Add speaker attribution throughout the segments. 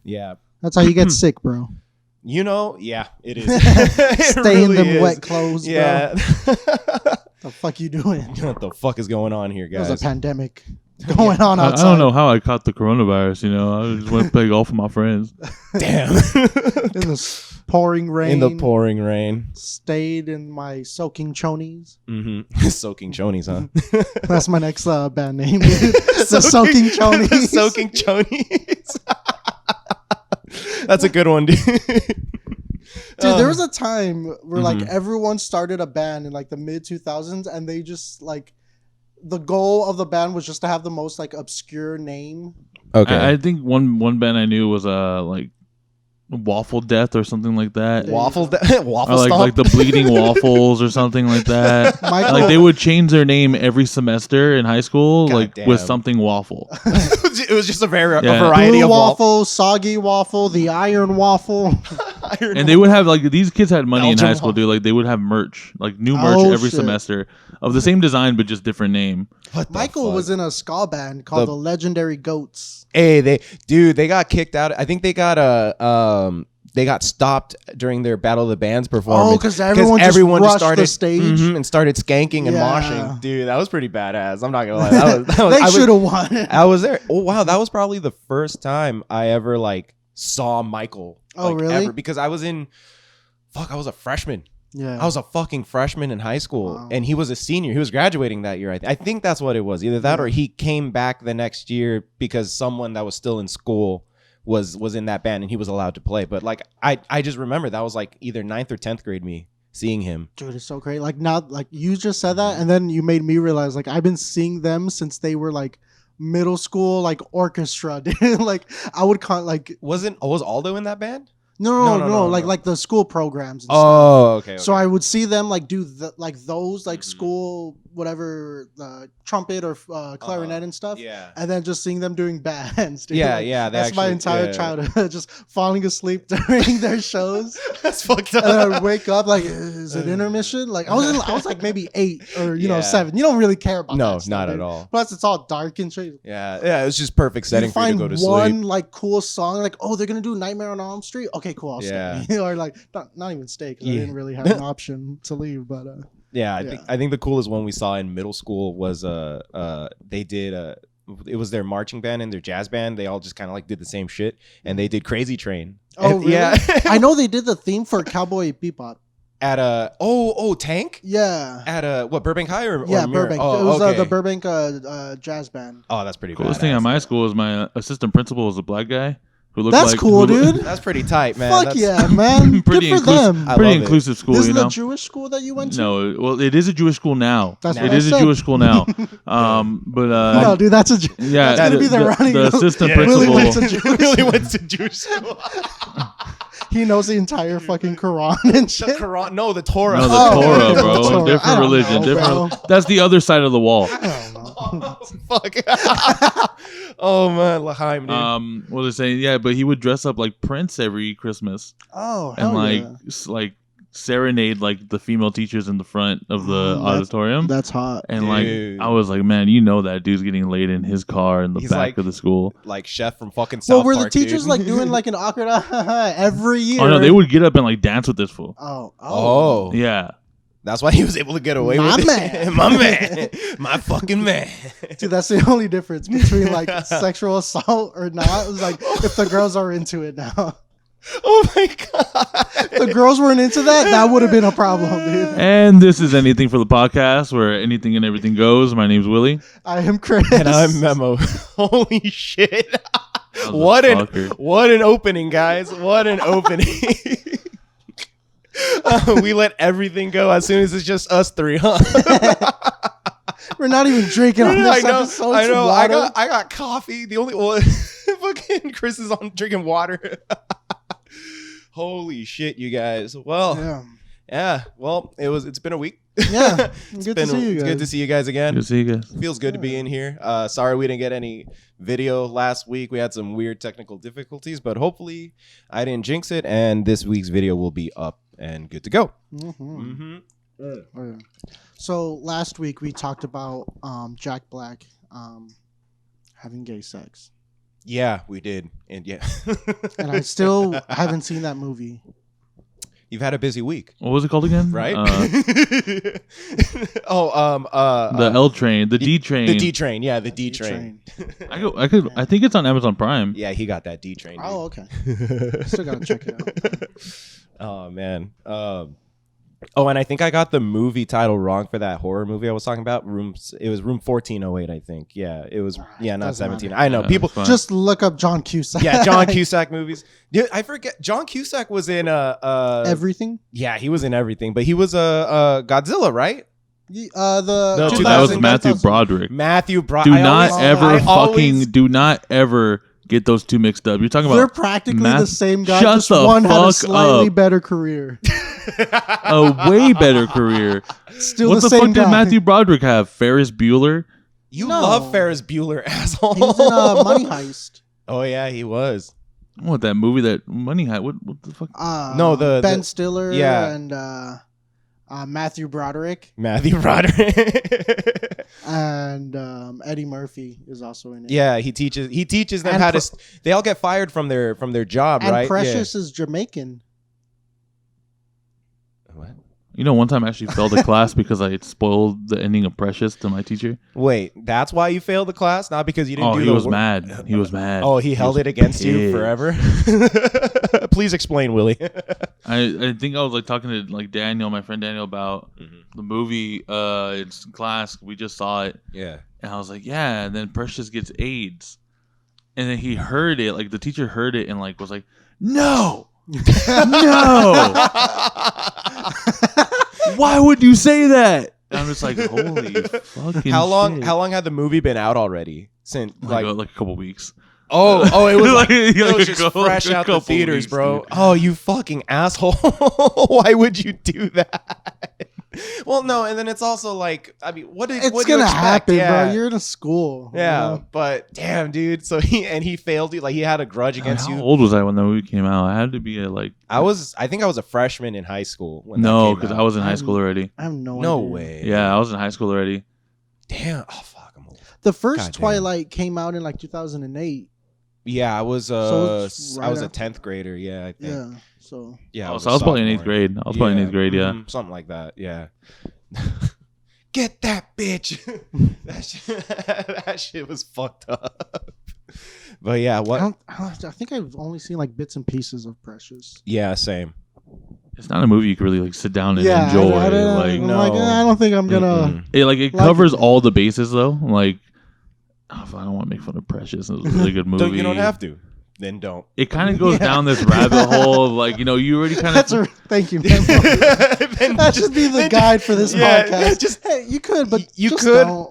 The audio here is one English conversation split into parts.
Speaker 1: Yeah.
Speaker 2: That's how you get sick, bro.
Speaker 1: You know, yeah, it is.
Speaker 2: Stay in them wet clothes,
Speaker 1: yeah.
Speaker 2: bro. The fuck you doing?
Speaker 1: What the fuck is going on here, guys?
Speaker 2: There's a pandemic going on outside.
Speaker 3: I don't know how I caught the coronavirus. I just went to play golf with my friends.
Speaker 1: Damn.
Speaker 2: In the pouring rain.
Speaker 1: In the pouring rain.
Speaker 2: Stayed in my soaking chonies.
Speaker 1: Mm-hmm. Soaking chonies, huh?
Speaker 2: That's my next band name. The Soaking Chonies.
Speaker 1: The Soaking Chonies. That's a good one, dude.
Speaker 2: Dude, there was a time where like everyone started a band in like the mid 2000s, and they just like the goal of the band was just to have the most like obscure name.
Speaker 1: Okay,
Speaker 3: I think one band I knew was like Waffle Death or something like that.
Speaker 1: Waffle
Speaker 3: or like the Bleeding Waffles or something like that.
Speaker 2: Michael,
Speaker 3: like they would change their name every semester in high school,
Speaker 1: God
Speaker 3: like
Speaker 1: damn.
Speaker 3: with something waffle.
Speaker 1: It was just a variety
Speaker 2: Blue
Speaker 1: of
Speaker 2: waffle, soggy waffle, the iron waffle.
Speaker 3: And they would have like these kids had money
Speaker 1: Belgian
Speaker 3: in high school, dude. Like they would have merch, like new merch every semester of the same design but just different name.
Speaker 2: Michael was in a ska band called the Legendary Goats.
Speaker 1: Hey, they got kicked out. I think they got stopped during their Battle of the Bands performance.
Speaker 2: Oh, because everyone just
Speaker 1: started
Speaker 2: the stage
Speaker 1: and started skanking and moshing. Dude, that was pretty badass. I'm not gonna lie.
Speaker 2: They should have won.
Speaker 1: I was there. Oh wow, that was probably the first time I ever like saw Michael.
Speaker 2: Oh really?
Speaker 1: Ever, because I was I was a freshman.
Speaker 2: Yeah,
Speaker 1: I was a fucking freshman in high school, and he was a senior. He was graduating that year. I think that's what it was. Either that or he came back the next year because someone that was still in school was in that band and he was allowed to play. But like I just remember that was like either 9th or 10th grade me seeing him.
Speaker 2: Dude, it's so great. Like now, like you just said that, and then you made me realize like I've been seeing them since they were like middle school, like orchestra. Dude. Like I would
Speaker 1: was Aldo in that band?
Speaker 2: No, like the school programs and stuff.
Speaker 1: Okay.
Speaker 2: So I would see them like do those like school whatever trumpet or clarinet and stuff.
Speaker 1: Yeah.
Speaker 2: And then just seeing them doing bands. Dude.
Speaker 1: Yeah,
Speaker 2: like,
Speaker 1: yeah.
Speaker 2: That's my entire childhood, just falling asleep during their shows.
Speaker 1: That's fucked up.
Speaker 2: And then I'd wake up like, is it intermission? Like I was like maybe 8 or 7. You don't really care about that.
Speaker 1: No,
Speaker 2: stuff,
Speaker 1: not
Speaker 2: dude.
Speaker 1: at all.
Speaker 2: Plus it's all dark and shit.
Speaker 1: Yeah. It was just perfect setting
Speaker 2: you
Speaker 1: for you to go to sleep.
Speaker 2: One like cool song, like they're gonna do Nightmare on Elm Street. Okay, cool. I'll stay. Or like not even stay because I didn't really have an option to leave. But
Speaker 1: I think the coolest one we saw in middle school was they did it was their marching band and their jazz band. They all just kind of like did the same shit, and they did Crazy Train.
Speaker 2: Oh, really? Yeah. I know they did the theme for Cowboy Bebop.
Speaker 1: At Tank?
Speaker 2: Yeah.
Speaker 1: At what, Burbank High or
Speaker 2: Burbank.
Speaker 1: Oh,
Speaker 2: it was
Speaker 1: okay.
Speaker 2: The Burbank jazz band.
Speaker 1: Oh, that's pretty cool.
Speaker 3: Coolest thing at my school is my assistant principal was a black guy.
Speaker 2: That's cool, dude.
Speaker 1: That's pretty tight, man.
Speaker 2: Fuck yeah, man. Good for them.
Speaker 3: Pretty inclusive school,
Speaker 2: This is a Jewish school that you went to?
Speaker 3: No, well, it is a Jewish school now.
Speaker 2: It is
Speaker 3: a Jewish school now.
Speaker 2: No, dude, that's that's gonna be the running.
Speaker 3: The assistant principal.
Speaker 1: Willie went to Jewish school.
Speaker 2: He knows the entire fucking Quran and shit.
Speaker 1: The Quran? No, the Torah.
Speaker 3: No, the Torah, bro. Torah. Different religion. That's the other side of the wall.
Speaker 2: I don't know.
Speaker 1: Fuck. Oh man, L'chaim, dude.
Speaker 3: What was I saying? Yeah, but he would dress up like Prince every Christmas.
Speaker 2: Oh,
Speaker 3: and
Speaker 2: hell
Speaker 3: like serenade like the female teachers in the front of the auditorium.
Speaker 2: That's hot.
Speaker 3: And like I was like, man, that dude's getting laid in his car in the back of the school.
Speaker 1: Like Chef from fucking South Park.
Speaker 2: Well, were the teachers like doing like an awkward every year?
Speaker 3: Oh no, they would get up and like dance with this fool.
Speaker 2: Oh.
Speaker 3: Yeah.
Speaker 1: That's why he was able to get away with it. My man. My fucking man.
Speaker 2: Dude, that's the only difference between like sexual assault or not. It was like if the girls are into it now.
Speaker 1: Oh my god.
Speaker 2: If the girls weren't into that would have been a problem, dude.
Speaker 3: And this is Anything for the Podcast, where anything and everything goes. My name's Willie.
Speaker 2: I am Chris.
Speaker 1: And I'm Memo. Holy shit. What an opening, guys. What an opening. We let everything go as soon as it's just us three, huh?
Speaker 2: We're not even drinking on this episode.
Speaker 1: I know. I got coffee. The only fucking Chris is on drinking water. Holy shit, you guys. Well, yeah. Well, it's been a week.
Speaker 2: Yeah, good to see you guys.
Speaker 1: It's good to see you guys again.
Speaker 3: Good to see you guys.
Speaker 1: Feels good to be in here. Sorry we didn't get any video last week. We had some weird technical difficulties, but hopefully I didn't jinx it, and this week's video will be up and good to go.
Speaker 2: So last week we talked about Jack Black having gay sex.
Speaker 1: Yeah, we did, and yeah,
Speaker 2: and I still haven't seen that movie.
Speaker 1: You've had a busy week.
Speaker 3: What was it called again?
Speaker 1: Right?
Speaker 3: The L train, the D train,
Speaker 1: the D train. Yeah, the D train.
Speaker 3: I think it's on Amazon Prime.
Speaker 1: Yeah, he got that D train. Dude.
Speaker 2: Oh, okay. Still gotta check it out.
Speaker 1: Oh man. And I think I got the movie title wrong for that horror movie I was talking about. It was Room 1408, I think. Yeah, it was. Yeah, not 17. I know people
Speaker 2: just look up John Cusack.
Speaker 1: Yeah, John Cusack movies. Dude, I forget. John Cusack was in
Speaker 2: everything.
Speaker 1: Yeah, he was in everything, but he was Godzilla, right?
Speaker 3: That was Matthew Broderick.
Speaker 1: Matthew Broderick.
Speaker 3: Do not ever get those two mixed up. You're talking about
Speaker 2: they're practically the same guy. Just one had a slightly better career.
Speaker 3: A way better career.
Speaker 2: Still
Speaker 3: what
Speaker 2: the
Speaker 3: same
Speaker 2: fuck
Speaker 3: guy.
Speaker 2: Did
Speaker 3: Matthew Broderick have? Ferris Bueller?
Speaker 1: You love Ferris Bueller, asshole.
Speaker 2: He was in Money Heist.
Speaker 1: Oh yeah, he was.
Speaker 3: What, that movie, that Money Heist? What the fuck?
Speaker 1: No,
Speaker 2: Ben Stiller.
Speaker 1: Yeah.
Speaker 2: And Matthew Broderick.
Speaker 1: Matthew Broderick.
Speaker 2: And Eddie Murphy is also in it.
Speaker 1: Yeah, he teaches them how to. They all get fired from their job,
Speaker 2: and
Speaker 1: right?
Speaker 2: Precious is Jamaican.
Speaker 1: What?
Speaker 3: You know, one time I actually failed a class because I had spoiled the ending of Precious to my teacher.
Speaker 1: Wait, that's why you failed the class? Not because you didn't do the work?
Speaker 3: He was mad. He was mad.
Speaker 1: Oh, he held it against you forever? Please explain, Willie.
Speaker 3: I think I was like talking to like Daniel, my friend Daniel, about the movie. It's in class. We just saw it.
Speaker 1: Yeah. And
Speaker 3: I was like, yeah. And then Precious gets AIDS. And then he heard it. Like the teacher heard it and like was like, no. No. Why would you say that? And I'm just like, holy fucking
Speaker 1: How long
Speaker 3: shit.
Speaker 1: How long had the movie been out already? Since
Speaker 3: like a couple weeks.
Speaker 1: Oh, it was it was just
Speaker 3: like
Speaker 1: fresh out the theaters,
Speaker 3: weeks,
Speaker 1: bro.
Speaker 3: dude.
Speaker 1: Oh, you fucking asshole. Why would you do that? Well, no, and then it's also like, I mean, what do you expect?
Speaker 2: Happen,
Speaker 1: yeah.
Speaker 2: bro. You're in a school.
Speaker 1: Yeah,
Speaker 2: you know?
Speaker 1: but damn, dude. So he failed you. Like he had a grudge against you.
Speaker 3: How old was I when the movie came out? I had to be
Speaker 1: I think I was a freshman in high school.
Speaker 3: No, because I was in high school already.
Speaker 2: I have no idea.
Speaker 1: Way.
Speaker 3: Yeah, I was in high school already.
Speaker 1: Damn. Oh fuck, I'm old.
Speaker 2: The first Twilight came out in like 2008.
Speaker 1: Yeah, I was
Speaker 2: right
Speaker 1: I was a 10th grader. Yeah, I think.
Speaker 2: Yeah. So
Speaker 1: yeah,
Speaker 3: I was probably in 8th grade. I was probably in 8th grade. Yeah,
Speaker 1: something like that. Yeah. Get that bitch. that shit was fucked up. But yeah, what?
Speaker 2: I think I've only seen like bits and pieces of Precious.
Speaker 1: Yeah, same.
Speaker 3: It's not a movie you can really like sit down and enjoy.
Speaker 2: I don't think I'm gonna.
Speaker 3: It covers all the bases though. Like, I don't want to make fun of Precious. It was a really good movie.
Speaker 1: You don't have to. Then don't.
Speaker 3: It kind of goes down this rabbit hole of like, you already kind of.
Speaker 2: Thank you. That should be the guide for this podcast. Hey, you could, but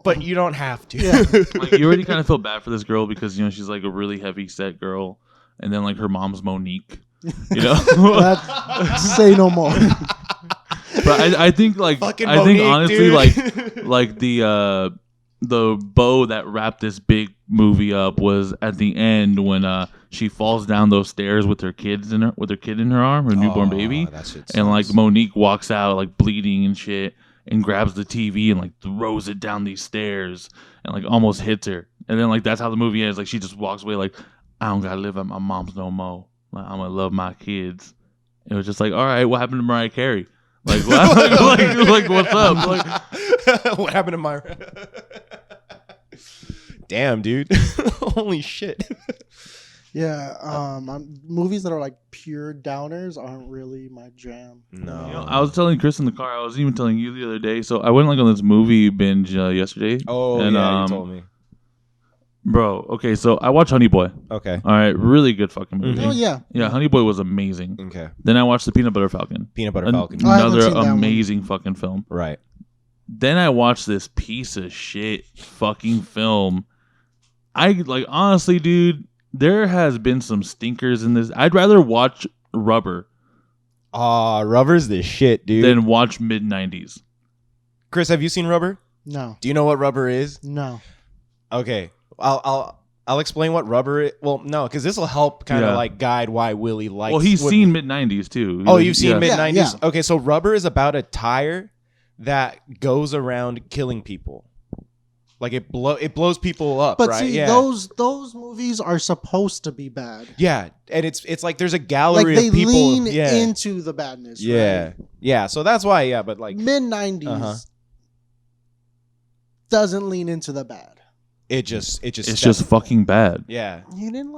Speaker 1: but you don't have to.
Speaker 2: Yeah.
Speaker 3: Like, you already kind of feel bad for this girl because she's like a really heavy set girl, and then like her mom's Monique.
Speaker 2: Say no more.
Speaker 3: But I think like
Speaker 1: fucking
Speaker 3: I think
Speaker 1: Monique,
Speaker 3: honestly
Speaker 1: dude.
Speaker 3: like the bow that wrapped this big movie up was at the end when she falls down those stairs with her kid in her arm, her newborn baby, and like Monique walks out like bleeding and shit and grabs the TV and like throws it down these stairs and like almost hits her, and then like that's how the movie ends. Like she just walks away like, I don't gotta live at my mom's no more. Like, I'm gonna love my kids. It was just like, all right, what happened to Mariah Carey? Like, what? like what's up? Like,
Speaker 1: what happened to my? Damn, dude! Holy shit!
Speaker 2: Yeah, movies that are like pure downers aren't really my jam.
Speaker 1: No,
Speaker 3: I was telling Chris in the car. I was even telling you the other day. So I went like on this movie binge yesterday.
Speaker 1: Oh, and, yeah, you told me.
Speaker 3: Bro, okay, so I watched Honey Boy.
Speaker 1: Okay.
Speaker 3: All right, really good fucking movie.
Speaker 2: Oh, yeah.
Speaker 3: Yeah, Honey Boy was amazing.
Speaker 1: Okay.
Speaker 3: Then I watched The Peanut Butter Falcon. Another amazing fucking film.
Speaker 1: Right.
Speaker 3: Then I watched this piece of shit fucking film. I, like, honestly, dude, there has been some stinkers in this. I'd rather watch Rubber.
Speaker 1: Rubber's the shit, dude.
Speaker 3: Than watch mid-90s.
Speaker 1: Chris, have you seen Rubber?
Speaker 2: No.
Speaker 1: Do you know what Rubber is?
Speaker 2: No.
Speaker 1: Okay. I'll explain what Rubber is. Well, no, because this will help kind of like guide why Willie likes.
Speaker 3: Well, he's seen mid-90s too.
Speaker 1: Oh, you've seen mid-90s?
Speaker 2: Yeah.
Speaker 1: Okay, so Rubber is about a tire that goes around killing people. Like it blows people up.
Speaker 2: But
Speaker 1: right?
Speaker 2: see, those movies are supposed to be bad.
Speaker 1: Yeah, and it's like there's a gallery
Speaker 2: like
Speaker 1: of people.
Speaker 2: They lean into the badness.
Speaker 1: Yeah,
Speaker 2: right?
Speaker 1: yeah. So that's why. Yeah, but like
Speaker 2: mid-90s doesn't lean into the bad.
Speaker 1: It's
Speaker 3: just fucking bad.
Speaker 1: Yeah.
Speaker 2: You didn't.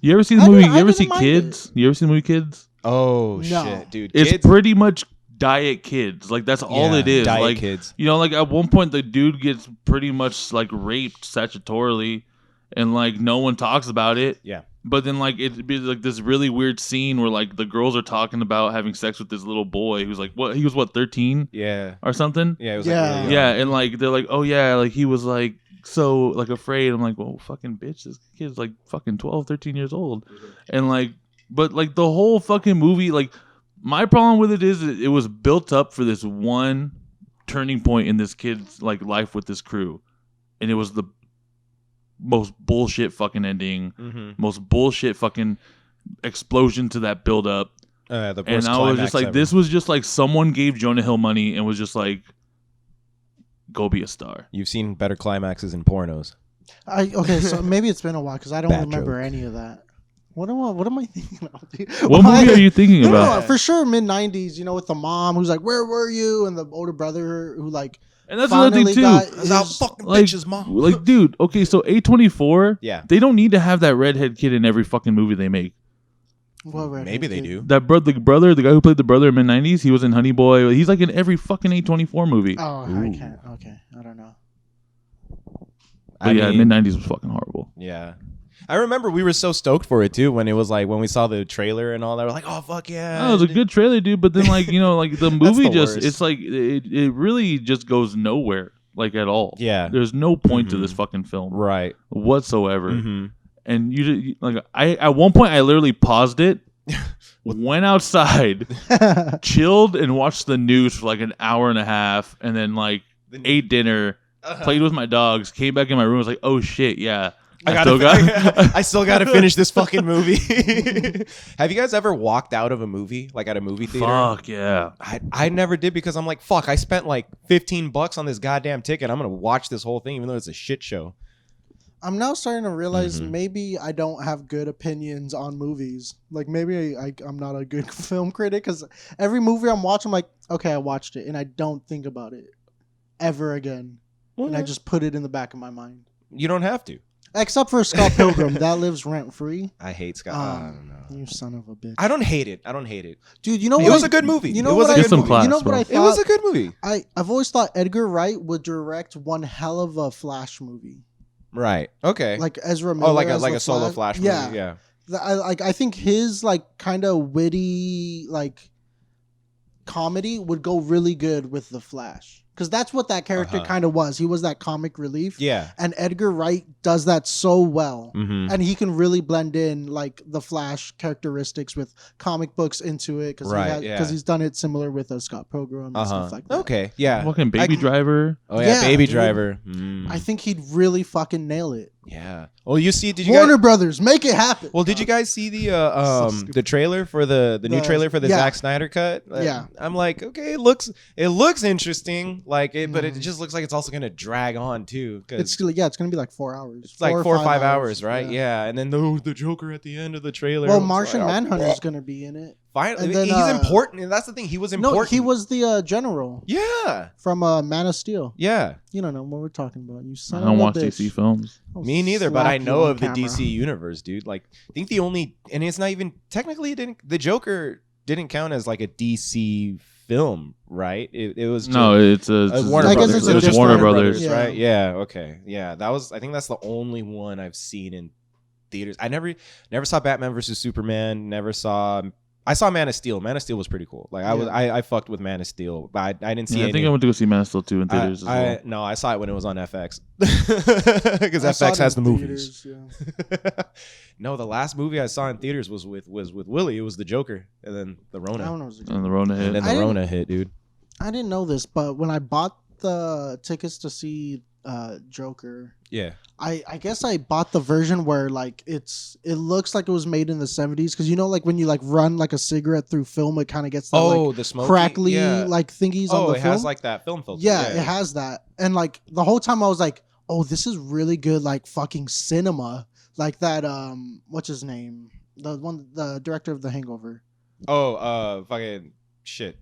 Speaker 3: You ever see the movie? You ever see Kids? You ever see the movie Kids?
Speaker 1: Oh
Speaker 2: No.
Speaker 1: shit, dude!
Speaker 3: It's
Speaker 1: Kids?
Speaker 3: pretty much diet kids. Like that's all it is.
Speaker 1: Diet
Speaker 3: like
Speaker 1: kids.
Speaker 3: You know, like at one point the dude gets pretty much like raped statutorily, and like no one talks about it.
Speaker 1: Yeah.
Speaker 3: But then like it'd be like this really weird scene where like the girls are talking about having sex with this little boy who's like he was 13?
Speaker 1: Yeah.
Speaker 3: Or something?
Speaker 1: Yeah. It was
Speaker 2: Yeah.
Speaker 1: Like really young.
Speaker 3: Yeah, and like they're like, oh yeah, like he was like so like afraid. I'm like, well, fucking bitch, this kid's like fucking 12, 13 years old. And like, but like the whole fucking movie, like my problem with it is it was built up for this one turning point in this kid's like life with this crew. And it was the most bullshit fucking ending, most bullshit fucking explosion to that build up.
Speaker 1: The
Speaker 3: And I was just like,
Speaker 1: ever.
Speaker 3: this was just like someone gave Jonah Hill money and was just like, go be a star.
Speaker 1: You've seen better climaxes in pornos.
Speaker 2: Okay, so maybe it's been a while because I don't
Speaker 1: Bad
Speaker 2: remember
Speaker 1: joke.
Speaker 2: any of that. What am I thinking of? Dude?
Speaker 3: What movie are you thinking about?
Speaker 2: No, for sure, mid-90s. You know, with the mom who's like, "Where were you?" and the older brother who like.
Speaker 3: And that's another thing too.
Speaker 1: Fucking
Speaker 3: Like,
Speaker 1: bitch's mom.
Speaker 3: like, dude. Okay, so A24.
Speaker 1: Yeah.
Speaker 3: They don't need to have that redhead kid in every fucking movie they make.
Speaker 1: Maybe they do.
Speaker 3: That the guy who played the brother in mid-90s, he was in Honey Boy. He's like in every fucking A24 movie.
Speaker 2: Oh, I can't. Okay, I don't know.
Speaker 3: But yeah, mid-90s was fucking horrible.
Speaker 1: Yeah. I remember we were so stoked for it too when it was like when we saw the trailer and all that. We're like, oh fuck yeah!
Speaker 3: Oh, it was a good trailer, dude. But then like like the movie
Speaker 1: the
Speaker 3: just
Speaker 1: worst.
Speaker 3: it's like it really just goes nowhere like at all.
Speaker 1: Yeah.
Speaker 3: There's no point to this fucking film
Speaker 1: Right.
Speaker 3: whatsoever.
Speaker 1: Mm-hmm.
Speaker 3: And you like I at one point I literally paused it, went outside, chilled and watched the news for like an hour and a half, and then like ate dinner, played with my dogs, came back in my room, was like, oh shit, yeah.
Speaker 1: I still got to finish this fucking movie. Have you guys ever walked out of a movie, like at a movie theater?
Speaker 3: Fuck yeah.
Speaker 1: I never did because I'm like, fuck, I spent like $15 on this goddamn ticket. I'm going to watch this whole thing even though it's a shit show.
Speaker 2: I'm now starting to realize maybe I don't have good opinions on movies. Like maybe I'm not a good film critic because every movie I'm watching, I'm like, okay, I watched it and I don't think about it ever again. And I just put it in the back of my mind.
Speaker 1: You don't have to.
Speaker 2: Except for Scott Pilgrim. That lives rent free.
Speaker 1: I hate Scott. I don't know.
Speaker 2: You son of a bitch.
Speaker 1: I don't hate it.
Speaker 2: Dude, you know what?
Speaker 1: It was a good movie.
Speaker 2: You know
Speaker 1: it was
Speaker 2: what
Speaker 1: a good movie.
Speaker 3: class,
Speaker 2: you know what I thought?
Speaker 1: It was a good movie.
Speaker 2: I've always thought Edgar Wright would direct one hell of a Flash movie.
Speaker 1: Right. Okay.
Speaker 2: Like Ezra Miller.
Speaker 1: like
Speaker 2: as
Speaker 1: a
Speaker 2: the
Speaker 1: solo Flash movie. Yeah.
Speaker 2: I think his like kind of witty like comedy would go really good with the Flash. Because that's what that character kind of was. He was that comic relief.
Speaker 1: Yeah.
Speaker 2: And Edgar Wright does that so well.
Speaker 1: Mm-hmm.
Speaker 2: And he can really blend in like the Flash characteristics with comic books into it. Because he's done it similar with Scott Pilgrim and stuff like that.
Speaker 1: Okay. Yeah.
Speaker 3: Fucking Baby Driver.
Speaker 1: Oh yeah, Baby
Speaker 2: dude.
Speaker 1: Driver.
Speaker 2: I think he'd really fucking nail it.
Speaker 1: Yeah. Well, did you
Speaker 2: Warner
Speaker 1: guys,
Speaker 2: Brothers, make it happen.
Speaker 1: Well, did you guys see the trailer for the new trailer for the Zack Snyder cut?
Speaker 2: Yeah.
Speaker 1: I'm like, okay, it looks interesting, like it, but it just looks like it's also gonna drag on too.
Speaker 2: It's gonna be like 4 hours.
Speaker 1: It's like 4 or 5 hours, right? Yeah. And then the Joker at the end of the trailer.
Speaker 2: Well, Martian Manhunter's gonna be in it.
Speaker 1: Finally,
Speaker 2: then,
Speaker 1: he's important, and that's the thing. He was important.
Speaker 2: No, he was the general.
Speaker 1: Yeah.
Speaker 2: From Man of Steel.
Speaker 1: Yeah.
Speaker 2: You don't know what we're talking about. You son
Speaker 3: I don't
Speaker 2: of a
Speaker 3: watch
Speaker 2: bitch.
Speaker 3: DC films.
Speaker 1: Me neither, but I
Speaker 2: slap
Speaker 1: know
Speaker 2: you on
Speaker 1: of the
Speaker 2: camera.
Speaker 1: DC universe, dude. Like, I think the only, and it's not even technically, the Joker didn't count as like a DC film, right? It was just,
Speaker 3: No, it's
Speaker 1: Warner
Speaker 2: I guess
Speaker 1: Brothers.
Speaker 2: it's
Speaker 3: It was
Speaker 2: different-
Speaker 3: Warner Brothers.
Speaker 2: Yeah.
Speaker 1: right? Yeah. Okay. Yeah. I think that's the only one I've seen in theaters. I never saw Batman versus Superman. I saw Man of Steel. Man of Steel was pretty cool. Like I fucked with Man of Steel, but I didn't see
Speaker 3: Yeah, I think I went to go see Man of Steel 2 in theaters as well.
Speaker 1: No, I saw it when it was on FX because FX has the movies. No, the last movie I saw in theaters was with Willie. It was the Joker, and then the Rona.
Speaker 3: And the Rona hit.
Speaker 1: And then the Rona hit, dude.
Speaker 2: I didn't know this, but when I bought the tickets to see Joker,
Speaker 1: Yeah.
Speaker 2: I guess I bought the version where like it looks like it was made in the 70s because you know like when you like run like a cigarette through film it kind of gets that like
Speaker 1: the smoky,
Speaker 2: crackly like thingies on the
Speaker 1: it
Speaker 2: film.
Speaker 1: has like that film filter.
Speaker 2: Yeah, it has that. And like the whole time I was like, oh, this is really good, like fucking cinema, like that. What's his name? The director of The Hangover.
Speaker 1: Oh, fucking shit.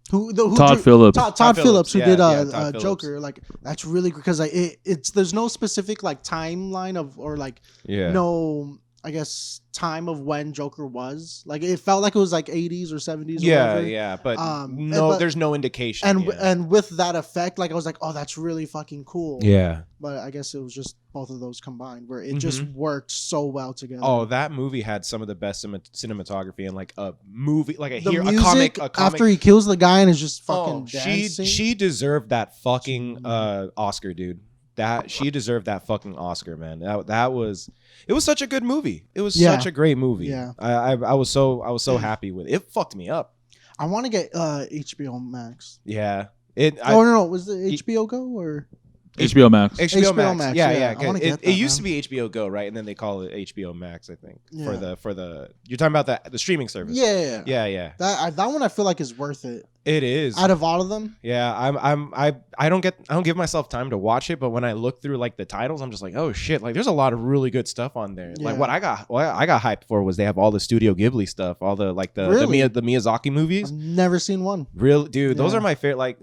Speaker 3: Todd Phillips.
Speaker 2: Todd Phillips, who did
Speaker 1: Todd
Speaker 2: Joker. Like that's really because like it's there's no specific like timeline of or like no. I guess time of when Joker was like it felt like it was like 80s or 70s.
Speaker 1: But there's no indication.
Speaker 2: And with that effect, like I was like, oh, that's really fucking cool.
Speaker 1: Yeah,
Speaker 2: but I guess it was just both of those combined where it just worked so well together.
Speaker 1: Oh, that movie had some of the best cinematography and like a movie, like a comic.
Speaker 2: After he kills the guy and is just fucking dancing.
Speaker 1: She deserved that fucking Oscar, dude. That she deserved that fucking Oscar, man. It was such a good movie. It was such a great movie.
Speaker 2: Yeah,
Speaker 1: I was so happy with it. It fucked me up.
Speaker 2: I want to get HBO Max.
Speaker 1: Yeah.
Speaker 2: No. Was it HBO Go or
Speaker 3: HBO Max?
Speaker 1: HBO Max. Yeah.
Speaker 2: It
Speaker 1: used to be HBO Go, right? And then they call it HBO Max, I think. Yeah. For the you're talking about the streaming service.
Speaker 2: Yeah. That one I feel like is worth it.
Speaker 1: It is.
Speaker 2: Out of all of them.
Speaker 1: Yeah, I don't give myself time to watch it, but when I look through like the titles, I'm just like, oh shit, like there's a lot of really good stuff on there. Yeah. Like what I got hyped for was they have all the Studio Ghibli stuff, all the like the Miyazaki movies.
Speaker 2: I've never seen one.
Speaker 1: Really, dude, those are my favorite like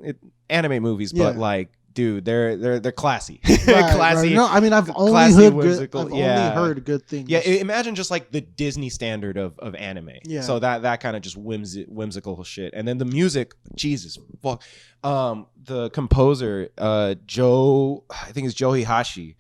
Speaker 1: anime movies, but like dude, they're classy.
Speaker 2: Right,
Speaker 1: classy.
Speaker 2: Right. No, I mean I've only heard good things.
Speaker 1: Yeah, imagine just like the Disney standard of anime. Yeah. So that kind of just whimsical shit. And then the music, Jesus fuck. The composer, I think it's Joe Hihashi.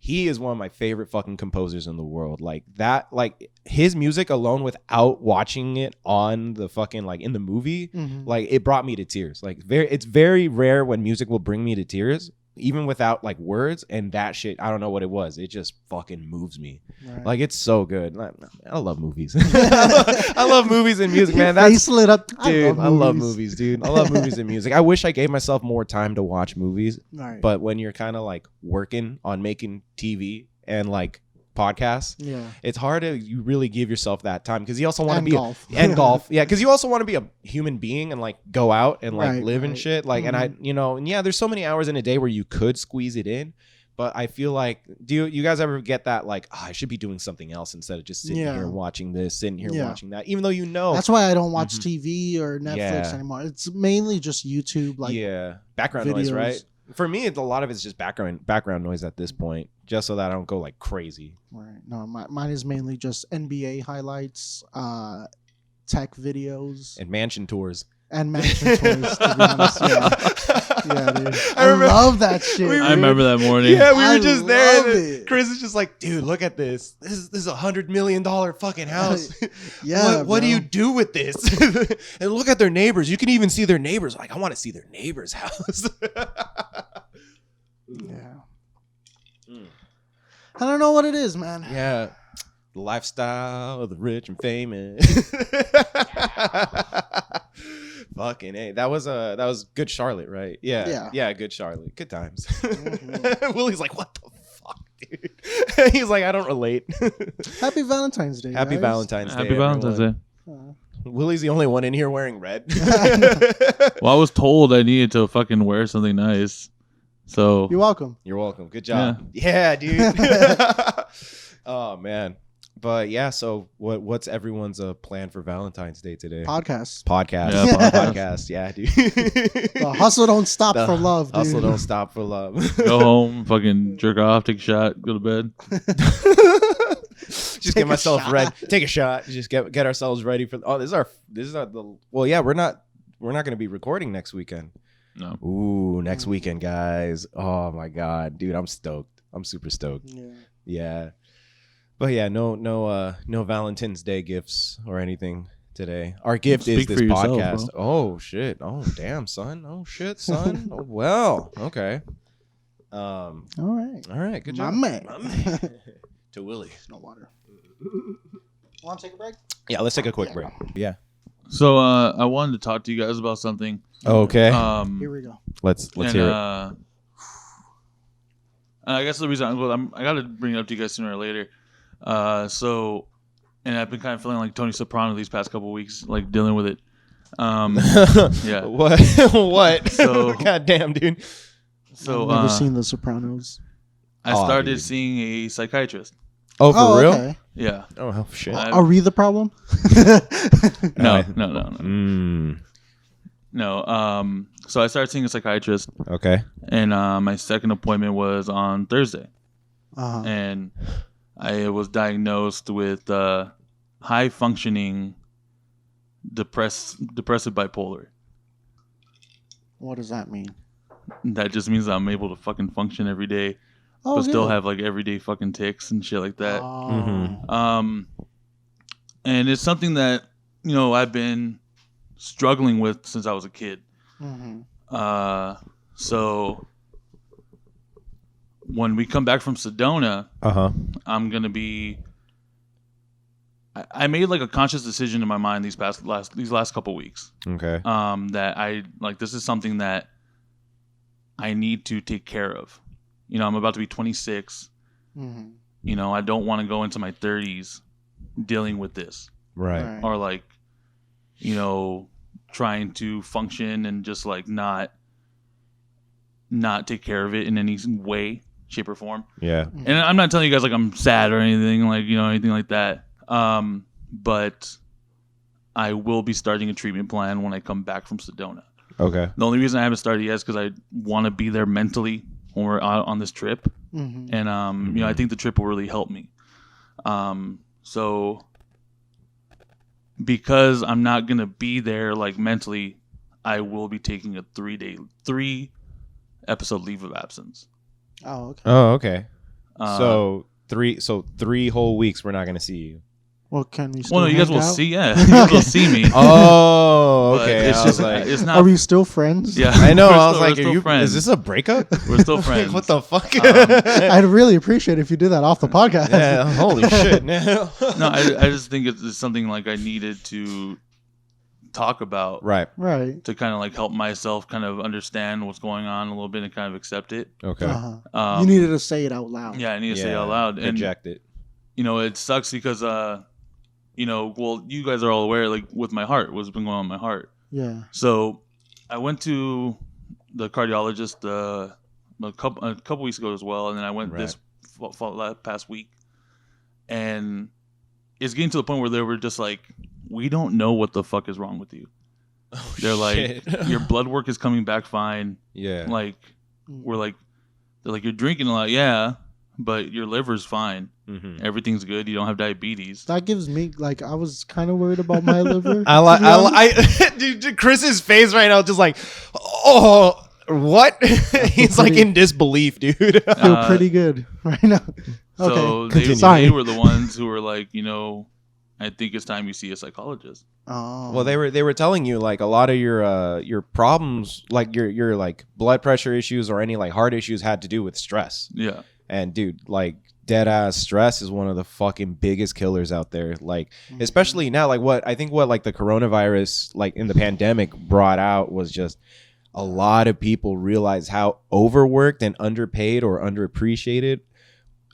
Speaker 1: He is one of my favorite fucking composers in the world. Like that, like his music alone without watching it on the fucking like in the movie, like it brought me to tears. Like it's very rare when music will bring me to tears, even without like words. And that shit, I don't know what it was. It just fucking moves me. Right. Like it's so good. I love movies. I love movies and music, man. That's
Speaker 2: lit up.
Speaker 1: Dude, I love movies, dude. I love movies and music. I wish I gave myself more time to watch movies.
Speaker 2: Right.
Speaker 1: But when you're kind of like working on making TV and like podcasts, it's hard to you really give yourself that time because you also want to be
Speaker 2: golf.
Speaker 1: And golf. Yeah, because you also want to be a human being and like go out and like live and shit. Like, and there's so many hours in a day where you could squeeze it in. But I feel like, do you guys ever get that like, I should be doing something else instead of just sitting here watching this, sitting here watching that, even though
Speaker 2: that's why I don't watch TV or Netflix anymore. It's mainly just YouTube, like
Speaker 1: background videos. Noise, right? For me, a lot of it's just background noise at this point, just so that I don't go like crazy.
Speaker 2: Right. No, mine is mainly just NBA highlights, tech videos,
Speaker 1: and mansion tours.
Speaker 2: And mansion tours, to be honest. Yeah, dude. I love that shit.
Speaker 3: I remember that morning.
Speaker 1: Yeah, we were just there. And Chris is just like, dude, look at this. This is $100 million fucking house. What do you do with this? And look at their neighbors. You can even see their neighbors. Like, I want to see their neighbor's house.
Speaker 2: Yeah. I don't know what it is, man.
Speaker 1: Yeah. The lifestyle of the rich and famous. Fucking A. That was Good Charlotte, right? Yeah, Good Charlotte. Good times. Willie's like, what the fuck, dude? He's like, I don't relate.
Speaker 2: Happy Valentine's Day.
Speaker 1: Happy Valentine's Day.
Speaker 3: Happy Valentine's Day.
Speaker 1: Willie's the only one in here wearing red.
Speaker 3: Well, I was told I needed to fucking wear something nice. So
Speaker 2: you're welcome.
Speaker 1: You're welcome. Good job. Yeah dude. Oh man. But yeah, so what's everyone's plan for Valentine's Day today?
Speaker 2: Podcast.
Speaker 1: Yeah, podcast. Yeah, dude.
Speaker 2: The hustle don't stop for love, dude.
Speaker 1: Hustle don't stop for love.
Speaker 3: Go home, fucking jerk off, take a shot, go to bed.
Speaker 1: Just get myself ready. Take a shot. Just get ourselves ready for. Oh, this is the. Well, yeah, we're not going to be recording next weekend.
Speaker 3: No.
Speaker 1: Ooh, next weekend, guys. Oh my god, dude, I'm stoked. I'm super stoked. Yeah. But yeah, no Valentine's Day gifts or anything today. Our gift is this podcast. Oh shit. Oh damn, son. Oh shit, son. Oh well. Okay. All right. Good job,
Speaker 2: my man.
Speaker 1: To Willie.
Speaker 2: No water. Want to take a break?
Speaker 1: Yeah, let's take a quick break. Yeah.
Speaker 3: So I wanted to talk to you guys about something.
Speaker 1: Okay.
Speaker 2: Here we go.
Speaker 1: Let's hear it.
Speaker 3: I guess the reason I got to bring it up to you guys sooner or later. And I've been kind of feeling like Tony Soprano these past couple of weeks, like dealing with it. Yeah.
Speaker 1: What?
Speaker 3: So,
Speaker 1: God damn, dude.
Speaker 3: So
Speaker 2: I've never seen The Sopranos.
Speaker 3: I started seeing a psychiatrist.
Speaker 1: Oh, for real?
Speaker 2: Okay.
Speaker 3: Yeah.
Speaker 1: Oh, shit.
Speaker 2: Are we the problem?
Speaker 3: No. No. So I started seeing a psychiatrist.
Speaker 1: Okay.
Speaker 3: And my second appointment was on Thursday.
Speaker 2: Uh-huh.
Speaker 3: And I was diagnosed with high functioning depressive bipolar.
Speaker 2: What does that mean?
Speaker 3: That just means that I'm able to fucking function every day, but still have like everyday fucking tics and shit like that.
Speaker 2: Oh.
Speaker 3: And it's something that, you know, I've been struggling with since I was a kid. So when we come back from Sedona, I'm gonna be. I made like a conscious decision in my mind these last couple weeks.
Speaker 1: Okay.
Speaker 3: That I like. This is something that I need to take care of. You know, I'm about to be 26. You know, I don't want to go into my 30s dealing with this.
Speaker 1: Right.
Speaker 3: Or like, you know, trying to function and just like not take care of it in any way, shape, or form.
Speaker 1: Yeah.
Speaker 3: And I'm not telling you guys like I'm sad or anything like, you know, anything like that. But I will be starting a treatment plan when I come back from Sedona.
Speaker 1: Okay.
Speaker 3: The only reason I haven't started yet is because I want to be there mentally when we're out on this trip. And, you know, I think the trip will really help me. So because I'm not going to be there like mentally, I will be taking a 3 episode leave of absence.
Speaker 2: Oh, okay.
Speaker 1: Oh, okay. So 3 whole weeks we're not going to see you.
Speaker 2: Well, can we still
Speaker 3: Well, no, you guys
Speaker 2: hang
Speaker 3: will
Speaker 2: out?
Speaker 3: see. Yeah, you guys will see me.
Speaker 1: Oh, okay.
Speaker 3: It's
Speaker 1: I
Speaker 3: just
Speaker 1: was like,
Speaker 3: it's not.
Speaker 2: Are we still friends?
Speaker 3: Yeah,
Speaker 1: I know.
Speaker 3: we're
Speaker 1: I was
Speaker 3: still-
Speaker 1: like,
Speaker 3: we're still friends.
Speaker 1: is this a breakup?
Speaker 3: We're still friends.
Speaker 1: What the fuck?
Speaker 2: I'd really appreciate it if you did that off the podcast.
Speaker 1: Yeah, holy shit.
Speaker 3: No, I just think it's something like I needed to talk about.
Speaker 1: Right.
Speaker 2: Right.
Speaker 3: To kind of like help myself kind of understand what's going on a little bit and kind of accept it.
Speaker 1: Okay.
Speaker 2: You needed to say it out loud.
Speaker 3: Yeah, I need to say it out loud. And,
Speaker 1: Project it.
Speaker 3: you know, it sucks because, you know, well, you guys are all aware, like, with my heart, what's been going on with my heart.
Speaker 2: Yeah.
Speaker 3: So I went to the cardiologist a couple weeks ago as well, and then I went this past week. And it's getting to the point where they were just like, we don't know what the fuck is wrong with you.
Speaker 1: Oh,
Speaker 3: They're like, your blood work is coming back fine.
Speaker 1: Yeah.
Speaker 3: Like, they're like, you're drinking a lot, yeah, but your liver's fine. Everything's good. You don't have diabetes.
Speaker 2: That gives me like I was kind of worried about my liver.
Speaker 1: Dude, Chris's face right now, just like, oh, what? He's like in disbelief, dude.
Speaker 2: I feel pretty good right now.
Speaker 3: So
Speaker 2: Okay.
Speaker 3: they were the ones who were like, you know, I think it's time you see a psychologist.
Speaker 2: Oh.
Speaker 1: Well, they were telling you like a lot of your problems, like your like blood pressure issues or any like heart issues had to do with stress.
Speaker 3: Yeah.
Speaker 1: And dude, like dead ass stress is one of the fucking biggest killers out there. Like especially now, like what like the coronavirus, like in the pandemic brought out was just a lot of people realized how overworked and underpaid or underappreciated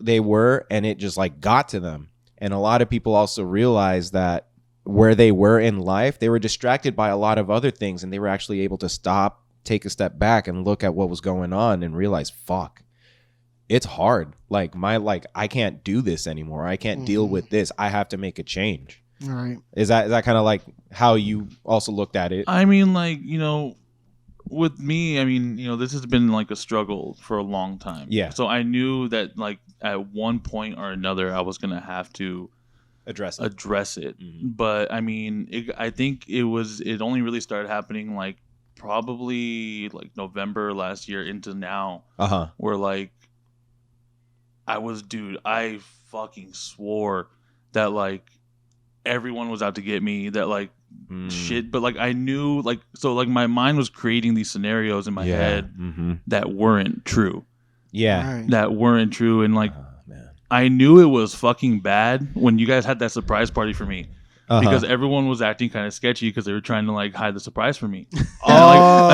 Speaker 1: they were, and it just like got to them. And a lot of people also realized that where they were in life, they were distracted by a lot of other things, and they were actually able to stop, take a step back, and look at what was going on and realize, fuck, it's hard. Like I can't do this anymore. I can't deal with this. I have to make a change.
Speaker 2: Right.
Speaker 1: Is that kind of like how you also looked at it?
Speaker 3: I mean, like, you know, with me, I mean, you know, this has been like a struggle for a long time.
Speaker 1: Yeah.
Speaker 3: So I knew that like at one point or another, I was gonna have to
Speaker 1: Address it.
Speaker 3: But I mean, I think it only really started happening like probably like November last year into now. Where like I fucking swore that like everyone was out to get me, that like shit, but like I knew, like, so like my mind was creating these scenarios in my head that weren't true.
Speaker 2: Right.
Speaker 3: That weren't true. And like I knew it was fucking bad when you guys had that surprise party for me. Because everyone was acting kind of sketchy because they were trying to like hide the surprise from me. All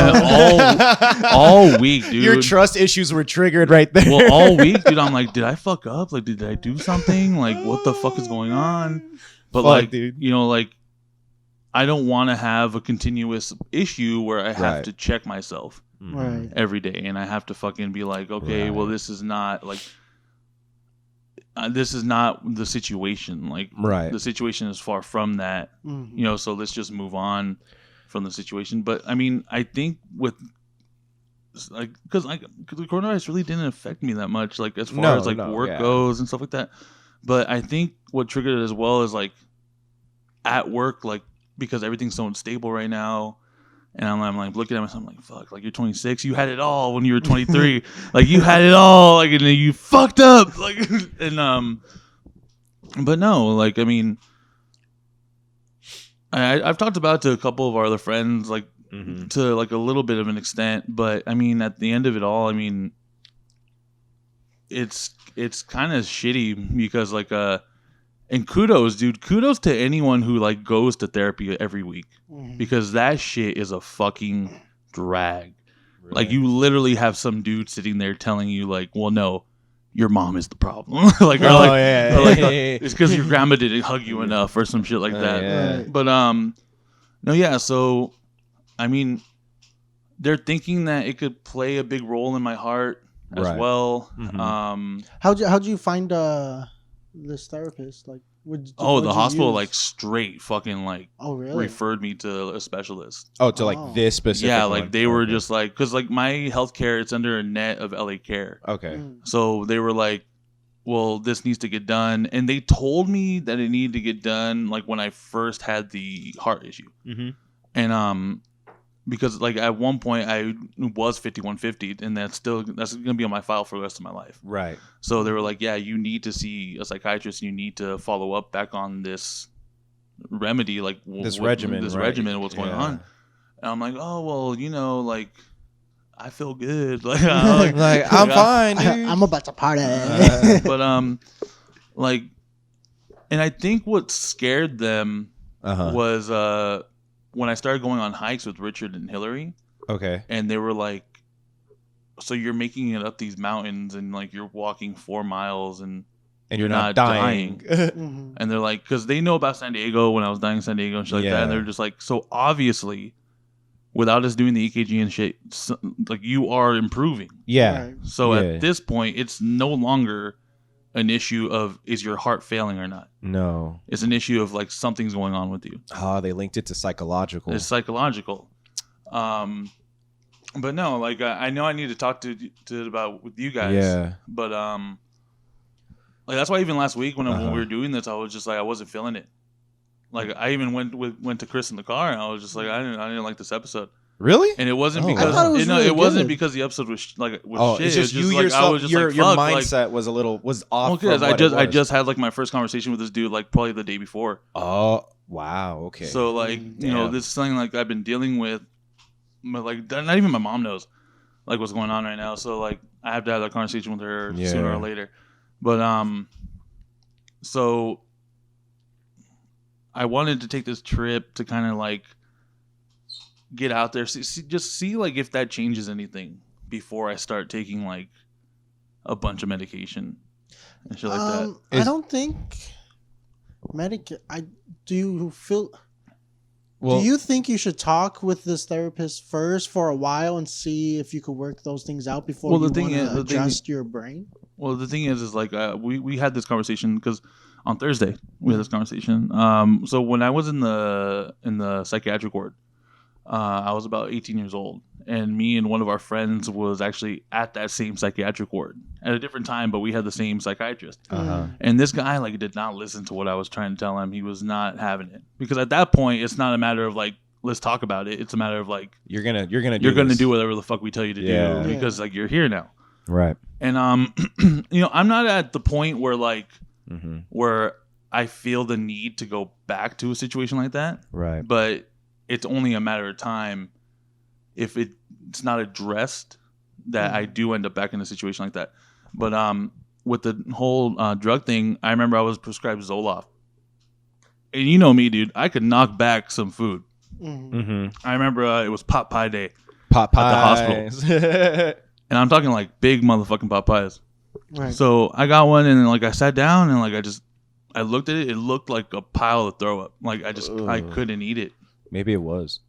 Speaker 3: week, dude.
Speaker 1: Your trust issues were triggered right there.
Speaker 3: Well, all week, dude, I'm like, did I fuck up? Like, did I do something? Like, what the fuck is going on? But like,
Speaker 1: dude.
Speaker 3: you know, like, I don't want to have a continuous issue where I have to check myself
Speaker 2: Right.
Speaker 3: every day, and I have to fucking be like, okay, well, this is not like, this is not the situation. Like,
Speaker 1: right.
Speaker 3: The situation is far from that.
Speaker 2: Mm-hmm.
Speaker 3: You know, so let's just move on from the situation. But I mean, I think with because the coronavirus really didn't affect me that much, like as far as work goes and stuff like that. But I think what triggered it as well is like at work, like because everything's so unstable right now. And I'm like looking at myself, I'm like, fuck, like you're 26, you had it all when you were 23, like you had it all, like and then you fucked up, like and but no, like I mean, I've talked about it to a couple of our other friends, like to like a little bit of an extent, but I mean, at the end of it all, I mean, it's kind of shitty because like and kudos to anyone who like goes to therapy every week because that shit is a fucking drag. Really? Like you literally have some dude sitting there telling you like, well, no, your mom is the problem. Like, it's because your grandma didn't hug you enough or some shit like that. Yeah. But no, yeah. So, I mean, they're thinking that it could play a big role in my heart as well. Mm-hmm.
Speaker 2: How'd you find this therapist? Like,
Speaker 3: the hospital use? Like straight fucking like
Speaker 2: really?
Speaker 3: Referred me to a specialist.
Speaker 1: Oh, to like this specific
Speaker 3: like one. They were just like, because like my healthcare, it's under a net of LA Care.
Speaker 1: Okay.
Speaker 3: So they were like, well, this needs to get done, and they told me that it needed to get done like when I first had the heart issue. And because like at one point I was 5150, and that's gonna be on my file for the rest of my life.
Speaker 1: Right.
Speaker 3: So they were like, yeah, you need to see a psychiatrist. And you need to follow up back on this remedy, like
Speaker 1: this regimen,
Speaker 3: what's going on. And I'm like, oh well, you know, like I feel good, like I'm
Speaker 1: fine, dude.
Speaker 2: I'm about to party.
Speaker 3: But like, and I think what scared them was when I started going on hikes with Richard and Hillary. Okay. And they were like, so you're making it up these mountains and like you're walking 4 miles and you're not dying. And they're like, because they know about San Diego when I was dying in San Diego and shit like that. And they're just like, so obviously, without us doing the EKG and shit, like you are improving.
Speaker 1: Yeah.
Speaker 2: Right.
Speaker 3: So at this point, it's no longer an issue of is your heart failing or not.
Speaker 1: No.
Speaker 3: It's an issue of like something's going on with you.
Speaker 1: Oh, they linked it to psychological.
Speaker 3: It's psychological. But no, like I know I need to talk to it about with you guys.
Speaker 1: Yeah.
Speaker 3: But like that's why even last week when we were doing this, I was just like I wasn't feeling it. Like I even went to Chris in the car and I was just like I didn't like this episode.
Speaker 1: Really?
Speaker 3: And it wasn't because it wasn't because the episode was shit.
Speaker 1: It's just you yourself. I was just your mindset was off.
Speaker 3: Because I just had like my first conversation with this dude like probably the day before.
Speaker 1: Oh wow, okay.
Speaker 3: So like you know this is something like I've been dealing with, but like not even my mom knows like what's going on right now. So like I have to have that conversation with her sooner or later. But so I wanted to take this trip to kind of like get out there, see like if that changes anything before I start taking like a bunch of medication and shit like that.
Speaker 2: I don't think do you think you should talk with this therapist first for a while and see if you could work those things out before adjust your brain? Well,
Speaker 3: the thing is like we had this conversation because on Thursday we had this conversation. So when I was in the psychiatric ward, I was about 18 years old, and me and one of our friends was actually at that same psychiatric ward at a different time, but we had the same psychiatrist. And this guy like did not listen to what I was trying to tell him. He was not having it because at that point, it's not a matter of like let's talk about it. It's a matter of like you're gonna do whatever the fuck we tell you to do because like you're here now,
Speaker 1: right?
Speaker 3: And you know, I'm not at the point where like where I feel the need to go back to a situation like that,
Speaker 1: right?
Speaker 3: But it's only a matter of time if it's not addressed that I do end up back in a situation like that. But with the whole drug thing, I remember I was prescribed Zoloft. And you know me, dude. I could knock back some food. I remember it was pot pie day
Speaker 1: at the
Speaker 3: hospital. And I'm talking like big motherfucking pot pies. Right. So I got one and like I sat down and like I looked at it. It looked like a pile of throw up. Like I couldn't eat it.
Speaker 1: Maybe it was.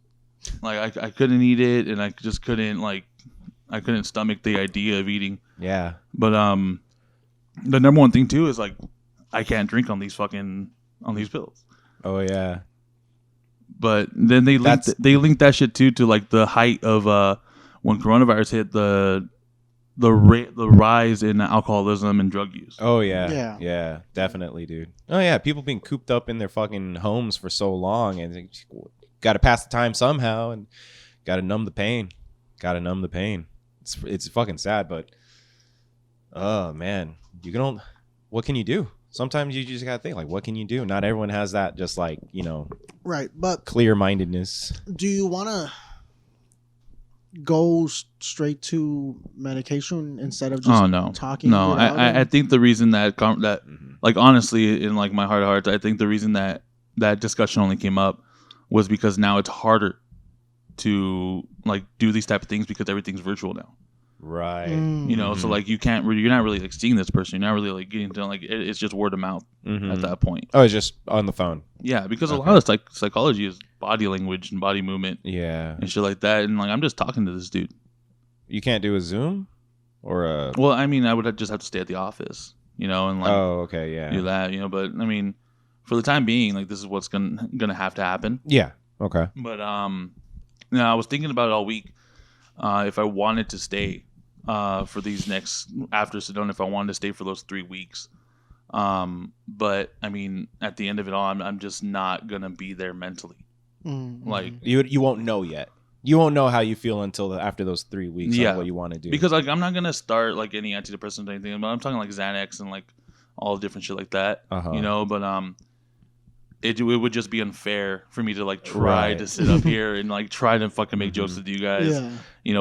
Speaker 3: Like I couldn't eat it, and I just couldn't I couldn't stomach the idea of eating.
Speaker 1: Yeah.
Speaker 3: But the number one thing too is like I can't drink on these pills.
Speaker 1: Oh yeah.
Speaker 3: But then they linked that shit too to like the height of when coronavirus hit, the rise in alcoholism and drug use.
Speaker 1: Oh yeah, definitely, dude. Oh yeah, people being cooped up in their fucking homes for so long, and got to pass the time somehow, and got to numb the pain. It's fucking sad, but oh man, what can you do? Sometimes you just gotta think like, what can you do? Not everyone has that, just like,
Speaker 2: right. But
Speaker 1: clear-mindedness.
Speaker 2: Do you want to go straight to medication instead of just talking?
Speaker 3: No, I think the reason that like honestly, in like my heart of hearts, I think the reason that discussion only came up was because now it's harder to like do these type of things because everything's virtual now.
Speaker 1: Right.
Speaker 3: So like you're not really like seeing this person. You're not really like getting to like it's just word of mouth at that point.
Speaker 1: Oh, it's just on the phone.
Speaker 3: Yeah, because a lot of psychology is body language and body movement.
Speaker 1: Yeah.
Speaker 3: And shit like that. And like I'm just talking to this dude.
Speaker 1: You can't do a Zoom or a.
Speaker 3: Well, I mean, I would just have to stay at the office, and like.
Speaker 1: Oh, okay, yeah.
Speaker 3: Do that, but I mean, for the time being, like this is what's gonna have to happen.
Speaker 1: Yeah. Okay.
Speaker 3: But I was thinking about it all week. If I wanted to stay for these next after Sedona, if I wanted to stay for those 3 weeks, but I mean, at the end of it all, I'm just not gonna be there mentally.
Speaker 2: Mm-hmm.
Speaker 3: Like
Speaker 1: you won't know yet. You won't know how you feel until after those 3 weeks.
Speaker 3: Yeah,
Speaker 1: on what you want to do.
Speaker 3: Because like I'm not gonna start like any antidepressants or anything, but I'm talking like Xanax and like all different shit like that. But it would just be unfair for me to like try to sit up here and like try to fucking make jokes with you guys.
Speaker 2: Yeah.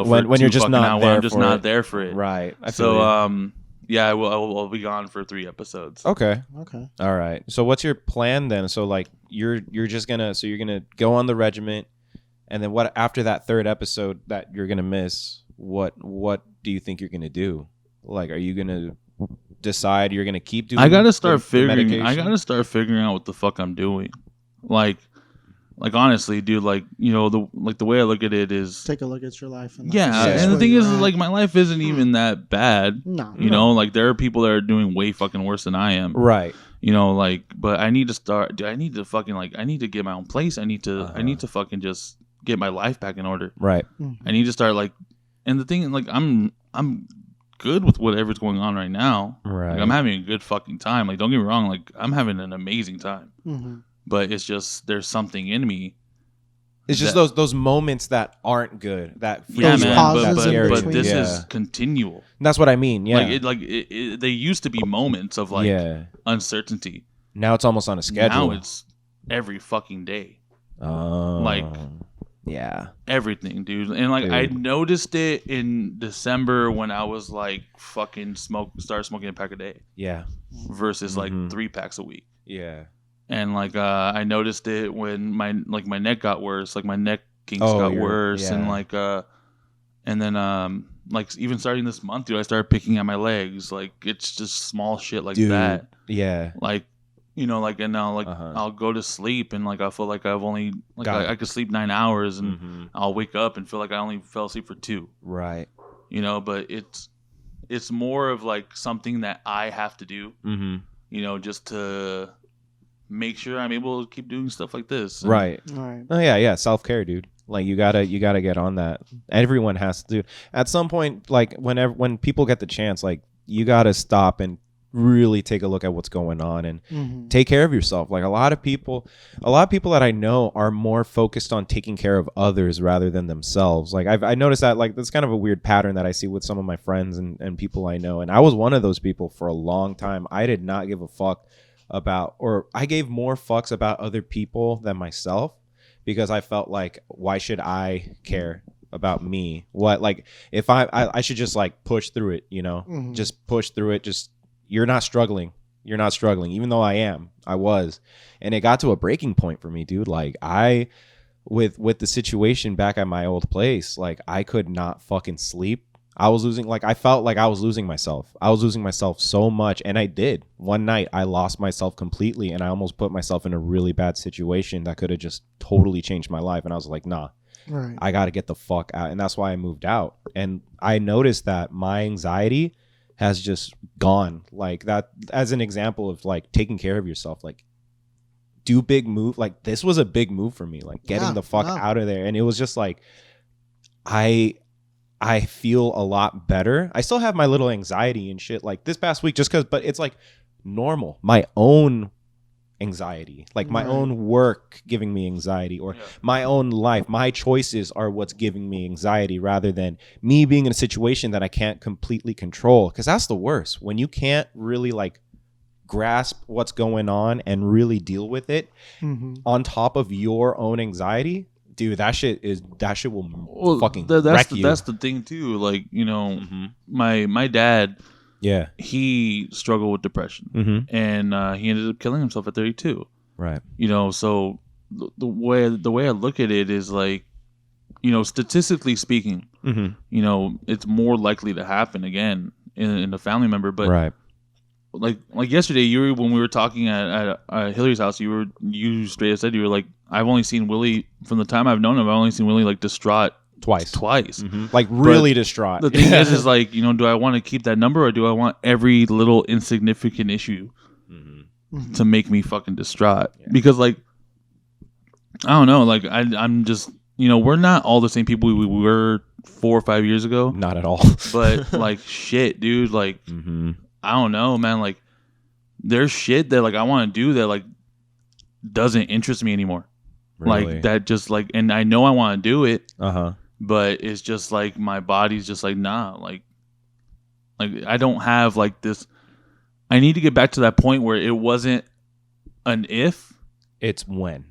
Speaker 3: For
Speaker 1: when you're just not there,
Speaker 3: I'm just not there for it.
Speaker 1: Right.
Speaker 3: Yeah, I'll be gone for 3 episodes.
Speaker 1: Okay. All right. So what's your plan then? So like you're gonna go on the regiment, and then what after that 3rd episode that you're gonna miss? What do you think you're gonna do? Like, are you gonna decide you're gonna keep doing?
Speaker 3: I gotta start figuring out what the fuck I'm doing. Like honestly, dude. Like the way I look at it is
Speaker 2: take a look at your life. And
Speaker 3: and the thing is like my life isn't even that bad.
Speaker 2: No.
Speaker 3: Like there are people that are doing way fucking worse than I am.
Speaker 1: Right.
Speaker 3: But I need to start. I need to fucking I need to get my own place. I need to fucking just get my life back in order.
Speaker 1: Right.
Speaker 3: I need to start and the thing like I'm good with whatever's going on right now.
Speaker 1: Right.
Speaker 3: Like, I'm having a good fucking time. Like, don't get me wrong. Like, I'm having an amazing time.
Speaker 2: Mm-hmm.
Speaker 3: But it's just there's something in me.
Speaker 1: It's just those moments that aren't good. That
Speaker 3: man. But this
Speaker 1: yeah.
Speaker 3: is continual.
Speaker 1: And that's what I mean. Yeah.
Speaker 3: They used to be moments of uncertainty.
Speaker 1: Now it's almost on a schedule.
Speaker 3: Now it's every fucking day.
Speaker 1: Oh. Yeah.
Speaker 3: Everything, dude. And I noticed it in December when I was fucking start smoking a pack a day.
Speaker 1: Yeah.
Speaker 3: Versus 3 packs a week.
Speaker 1: Yeah.
Speaker 3: And I noticed it when my neck got worse, my neck kinks got worse,
Speaker 1: yeah.
Speaker 3: And then even starting this month, dude, I started picking at my legs. It's just small shit like that.
Speaker 1: Yeah.
Speaker 3: And now I'll go to sleep and I feel like I've only I could sleep 9 hours and I'll wake up and feel like I only fell asleep for 2.
Speaker 1: Right.
Speaker 3: But it's more of something that I have to do. Just to make sure I'm able to keep doing stuff like this.
Speaker 1: Right.
Speaker 2: Right.
Speaker 1: Oh yeah. Self-care, dude. You gotta get on that. Everyone has to do. At some point, when people get the chance, you gotta stop and really take a look at what's going on and take care of yourself. A lot of people that I know are more focused on taking care of others rather than themselves. I noticed that that's kind of a weird pattern that I see with some of my friends and people I know. And I was one of those people for a long time. I did not give a fuck about, or I gave more fucks about other people than myself, because I felt why should I care about me? What, if I should just push through it, just push through it. Just, you're not struggling, even though I was. And it got to a breaking point for me, dude. With the situation back at my old place, I could not fucking sleep. I was losing, I felt like I was losing myself. I was losing myself so much. And I did. One night I lost myself completely, and I almost put myself in a really bad situation that could have just totally changed my life. And I was like, nah,
Speaker 2: right.
Speaker 1: I got to get the fuck out. And that's why I moved out. And I noticed that my anxiety has just gone. Like that as an example of like taking care of yourself, like do big move. Like this was a big move for me, like getting the fuck out of there. And it was just like, I feel a lot better. I still have my little anxiety and shit like this past week just because, but it's like normal. My own anxiety, like my own work giving me anxiety, or my own life, my choices are what's giving me anxiety, rather than me being in a situation that I can't completely control. Because that's the worst, when you can't really like grasp what's going on and really deal with it on top of your own anxiety. Dude, that shit will fucking wreck you.
Speaker 3: That's the thing too. Like, you know, my dad, he struggled with depression, and he ended up killing himself at 32.
Speaker 1: Right.
Speaker 3: You know, so the way I look at it is like, you know, statistically speaking, you know, it's more likely to happen again in a family member. But like yesterday, when we were talking at Hillary's house, you straight up said, you were like, I've only seen Willie from the time I've known him. I've only seen Willie like distraught twice.
Speaker 1: Like really distraught.
Speaker 3: The thing is like, you know, do I want to keep that number, or do I want every little insignificant issue to make me fucking distraught? Because like, I don't know, like I'm just, you know, we're not all the same people we were 4 or 5 years ago.
Speaker 1: Not at all.
Speaker 3: But like shit, dude, like I don't know, man, like there's shit that like I want to do that like doesn't interest me anymore. Really? Like that just like, and I know I want to do it. But it's just like my body's just like, nah, like I don't have like this. I need to get back to that point where it wasn't an if,
Speaker 1: it's when.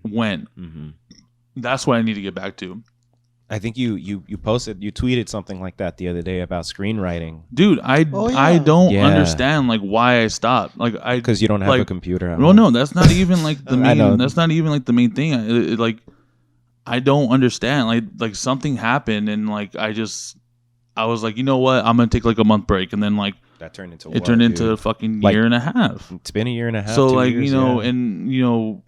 Speaker 3: That's what I need to get back to.
Speaker 1: I think you tweeted something like that the other day about screenwriting.
Speaker 3: Dude, I don't understand like why I stopped. Like
Speaker 1: because you don't have a computer.
Speaker 3: Well, no, that's not even like the main. That's not even like the main thing. Like I don't understand. Like something happened, and like I was like, you know what? I'm gonna take like a month break, and then like
Speaker 1: that turned into
Speaker 3: a fucking year and a half.
Speaker 1: It's been a year and a half.
Speaker 3: So like
Speaker 1: years,
Speaker 3: you know, and you know,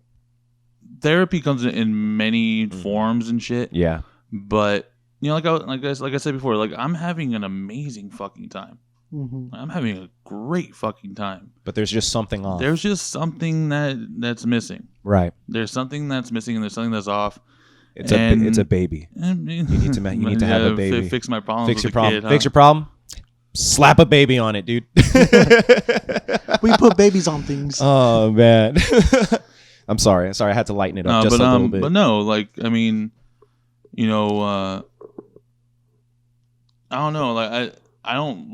Speaker 3: therapy comes in many forms and shit.
Speaker 1: Yeah.
Speaker 3: But you know, like I said before, like I'm having an amazing fucking time. I'm having a great fucking time.
Speaker 1: But there's just something off.
Speaker 3: There's just something that's missing.
Speaker 1: Right.
Speaker 3: There's something that's missing, and there's something that's off.
Speaker 1: It's a baby. You need to have a baby.
Speaker 3: Fix my problem.
Speaker 1: Fix your problem. Fix your problem. Slap a baby on it, dude.
Speaker 2: We put babies on things.
Speaker 1: Oh man. I'm sorry. I had to lighten it up just a little bit.
Speaker 3: But no, like I mean, you know, I don't know. Like I don't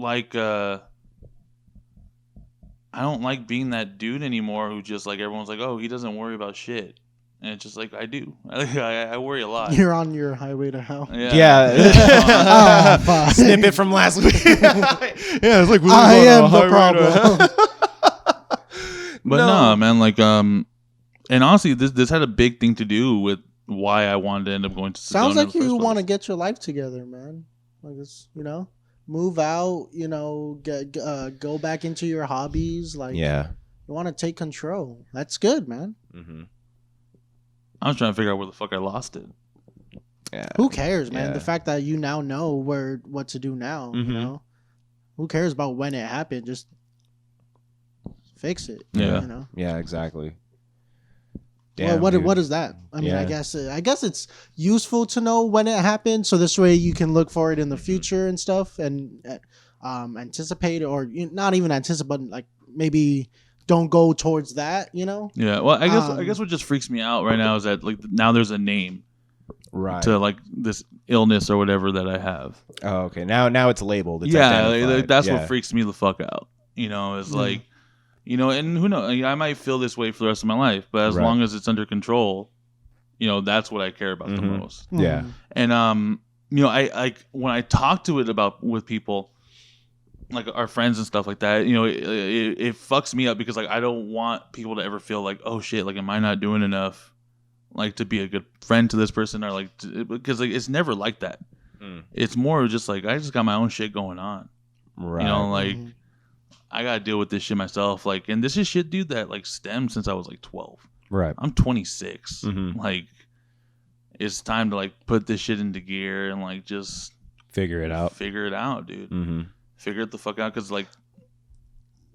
Speaker 3: like being that dude anymore who just like everyone's like, oh, he doesn't worry about shit. And it's just like I do. I worry a lot.
Speaker 2: You're on your highway to hell.
Speaker 1: Yeah. Snippet from last week. Yeah, it's like
Speaker 2: I am the problem.
Speaker 3: But no, man. Like and honestly, this had a big thing to do with why I wanted to end up going to.
Speaker 2: Sounds like you want to get your life together, man. Like it's, you know, move out. You know, go back into your hobbies. Like you want to take control. That's good, man.
Speaker 3: I was trying to figure out where the fuck I lost it.
Speaker 1: Yeah.
Speaker 2: Who cares, man? The fact that you now know what to do now, you know? Who cares about when it happened? Just fix it.
Speaker 3: Yeah.
Speaker 2: You know?
Speaker 1: Yeah, exactly.
Speaker 2: Damn, well, what is that? I mean, I guess it's useful to know when it happened, so this way you can look for it in the future and stuff, and anticipate, or not even anticipate, but like maybe don't go towards that, you know?
Speaker 3: Yeah. Well, I guess what just freaks me out right now is that like now there's a name,
Speaker 1: right,
Speaker 3: to like this illness or whatever that I have.
Speaker 1: Oh, okay. Now it's labeled. It's
Speaker 3: like, that's what freaks me the fuck out. You know, it's like, you know, and who knows? I might feel this way for the rest of my life, but as long as it's under control, you know, that's what I care about the most.
Speaker 1: Yeah.
Speaker 3: And you know, I when I talk to it with people, like our friends and stuff like that, you know, it fucks me up because like I don't want people to ever feel like, oh shit, like am I not doing enough, like to be a good friend to this person, or like because like it's never like that. It's more just like I just got my own shit going on, right? You know, like I gotta deal with this shit myself. Like, and this is shit, dude, that like stemmed since I was like 12. Right. I'm 26. Like, it's time to like put this shit into gear and like just
Speaker 1: figure it out.
Speaker 3: Figure it out, dude. Figure it the fuck out, because like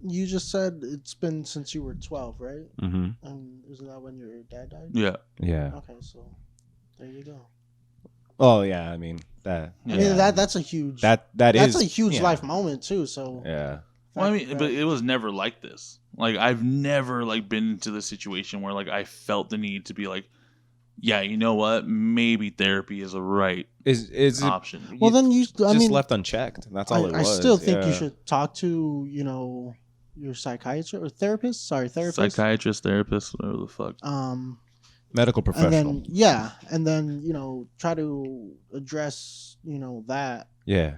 Speaker 2: You just said it's been since you were 12, right?
Speaker 1: Mm-hmm.
Speaker 2: And isn't that when your dad died?
Speaker 3: Yeah.
Speaker 1: Yeah.
Speaker 2: Okay, so there you go.
Speaker 1: Oh yeah, I mean that.
Speaker 2: I mean that's a huge
Speaker 1: that's
Speaker 2: a huge life moment too. So
Speaker 1: yeah.
Speaker 3: Well, I mean, but it was never like this. Like I've never like been into the situation where like I felt the need to be like, yeah, you know what? Maybe therapy is a right
Speaker 1: is
Speaker 3: option.
Speaker 2: Well, then you
Speaker 1: I mean, left unchecked. That's all it was.
Speaker 2: I still think you should talk to your psychiatrist or therapist. Sorry, therapist,
Speaker 3: psychiatrist, therapist, whatever the fuck.
Speaker 1: Medical professional.
Speaker 2: And then try to address that.
Speaker 1: Yeah.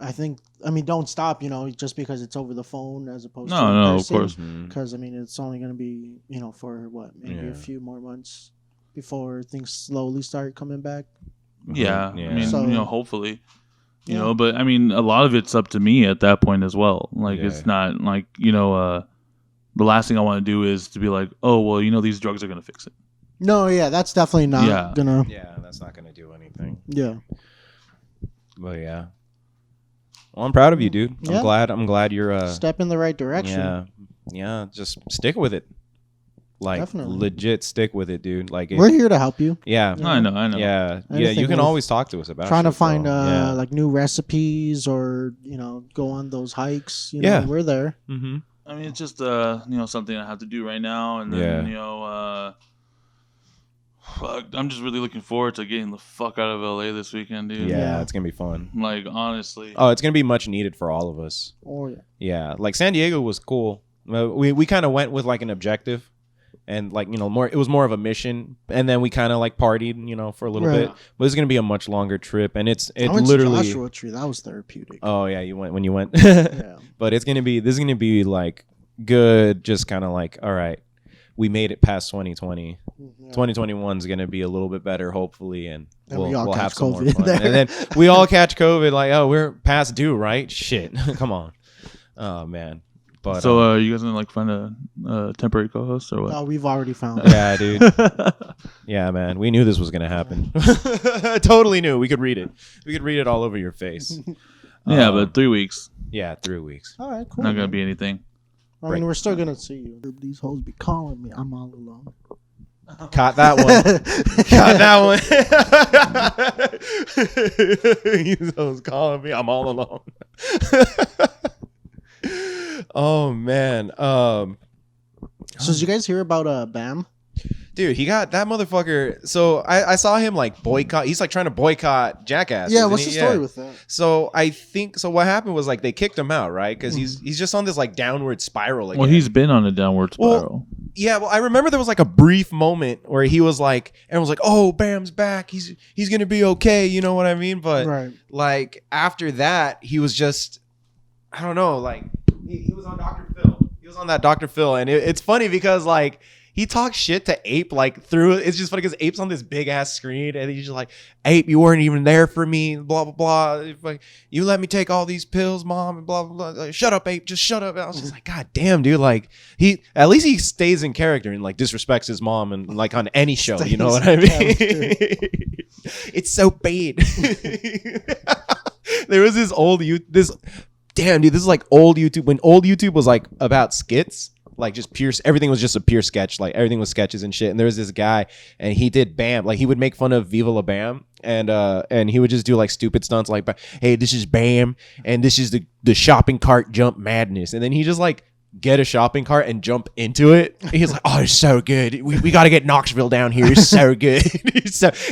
Speaker 2: I think. I mean, don't stop. Just because it's over the phone as opposed to
Speaker 3: no,
Speaker 2: person,
Speaker 3: of course.
Speaker 2: Because I mean, it's only going to be for what maybe a few more months before things slowly start coming back.
Speaker 3: Yeah. I mean, hopefully. You know, but I mean, a lot of it's up to me at that point as well. Like, it's not like, the last thing I want to do is to be like, oh, well, these drugs are going to fix it.
Speaker 2: No, yeah, that's definitely not gonna.
Speaker 1: Yeah, that's not gonna do anything.
Speaker 2: Yeah.
Speaker 1: But yeah. Well, I'm proud of you, dude.
Speaker 2: Yeah.
Speaker 1: I'm glad you're
Speaker 2: step in the right direction.
Speaker 1: Yeah. Yeah, just stick with it. Like,
Speaker 2: definitely.
Speaker 1: legit stick with it, dude. Like,
Speaker 2: we're here to help you.
Speaker 1: Yeah.
Speaker 3: I know.
Speaker 1: Yeah. Yeah, you can always talk to us about
Speaker 2: trying to find
Speaker 1: like
Speaker 2: new recipes or, go on those hikes. We're there.
Speaker 1: Mm-hmm.
Speaker 3: I mean, it's just something I have to do right now, and then fuck, I'm just really looking forward to getting the fuck out of LA this weekend, dude.
Speaker 1: Yeah, it's gonna be fun.
Speaker 3: Like, honestly.
Speaker 1: Oh, it's gonna be much needed for all of us.
Speaker 2: Oh yeah.
Speaker 1: Yeah, like San Diego was cool. We kind of went with like an objective, and like it was more of a mission, and then we kind of like partied, for a little bit. But it's gonna be a much longer trip, and it's literally
Speaker 2: Joshua Tree. That was therapeutic.
Speaker 1: Oh yeah, you went when you went.
Speaker 2: Yeah.
Speaker 1: But this is gonna be like good. Just kind of like, all right, we made it past 2020. 2021 is going to be a little bit better, hopefully, and we'll have some more fun. And then we all catch COVID, like, oh, we're past due, right? Shit. Come on. Oh, man. But
Speaker 3: so you guys gonna find a temporary co-host or what?
Speaker 2: Oh, we've already found
Speaker 1: yeah, dude. Yeah, man. We knew this was going to happen. Totally knew. We could read it. We could read it all over your face.
Speaker 3: Yeah, but 3 weeks.
Speaker 1: Yeah, 3 weeks.
Speaker 2: All right, cool.
Speaker 3: Not going to be anything.
Speaker 2: I mean, we're still going to see you. These hoes be calling me. I'm all alone.
Speaker 1: Caught that one. Caught that one. These hoes calling me. I'm all alone. Oh, man.
Speaker 2: So did you guys hear about Bam?
Speaker 1: Dude, he got that motherfucker. So I saw him like boycott. He's like trying to boycott Jackass.
Speaker 2: Yeah, what's the story with that?
Speaker 1: So I think what happened was like they kicked him out, right? Because he's just on this like downward spiral again.
Speaker 3: Well, he's been on a downward spiral.
Speaker 1: Well, I remember there was like a brief moment where he was like, everyone's like, "Oh, Bam's back. He's gonna be okay." You know what I mean? But like after that, he was just, I don't know. Like he was on Dr. Phil. He was on that Dr. Phil, and it's funny because like. He talks shit to Ape like through. It's just funny because Ape's on this big ass screen and he's just like, "Ape, you weren't even there for me." Blah blah blah. Like, you let me take all these pills, mom, and blah blah blah. Like, shut up, Ape. Just shut up. And I was just like, God damn, dude. Like at least he stays in character and like disrespects his mom and like on any show. You know what I mean? It's so bad. There was this damn dude. This is like old YouTube when old YouTube was like about skits. Like just pure, everything was just a pure sketch. Like everything was sketches and shit. And there was this guy, and he did Bam. Like he would make fun of Viva La Bam, and he would just do like stupid stunts, like, "Hey, this is Bam, and this is the shopping cart jump madness." And then he just like get a shopping cart and jump into it. He's like, "Oh, it's so good. We got to get Knoxville down here. It's so good."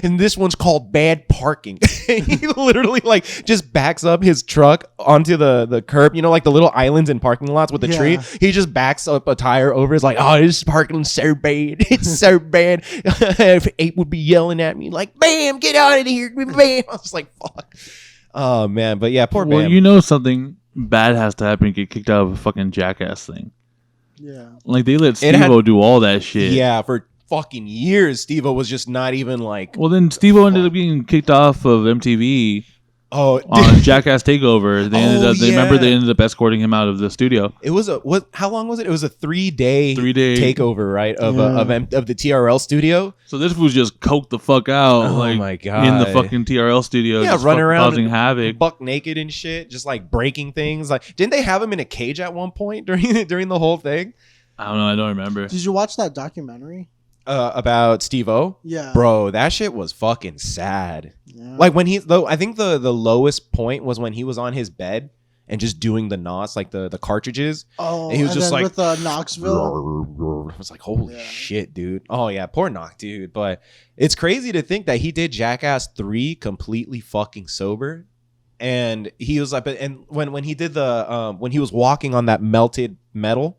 Speaker 1: And this one's called bad parking. He literally like just backs up his truck onto the curb, like the little islands in parking lots with the tree. He just backs up a tire over. It's like, "Oh, this parking's so bad. It's so bad." If Ape would be yelling at me like, "Bam, get out of here, Bam." I was just like, fuck. Oh man, but yeah, poor Bam.
Speaker 3: Well, something bad has to happen to get kicked out of a fucking Jackass thing.
Speaker 2: Yeah.
Speaker 3: Like they let Steve-O do all that shit.
Speaker 1: Yeah, for fucking years, Steve-O was just not even like.
Speaker 3: Well, then Steve-O ended up getting kicked off of MTV on Jackass Takeover. They ended up escorting him out of the studio.
Speaker 1: It was how long was it? It was a 3-day takeover, right? Of the TRL studio.
Speaker 3: So this was just coked the fuck out. Oh my god! In the fucking TRL studio,
Speaker 1: yeah, running around
Speaker 3: causing havoc,
Speaker 1: buck naked and shit, just like breaking things. Like, didn't they have him in a cage at one point during the whole thing?
Speaker 3: I don't know. I don't remember.
Speaker 2: Did you watch that documentary?
Speaker 1: About Steve-O?
Speaker 2: Yeah.
Speaker 1: Bro, that shit was fucking sad. Yeah. Like when I think the lowest point was when he was on his bed and just doing the NOS, like the cartridges.
Speaker 2: Oh,
Speaker 1: and he was just like
Speaker 2: with Knoxville.
Speaker 1: I was like, holy shit, dude. Oh yeah, poor Knox, dude. But it's crazy to think that he did Jackass 3 completely fucking sober. And he was like, and when he did when he was walking on that melted metal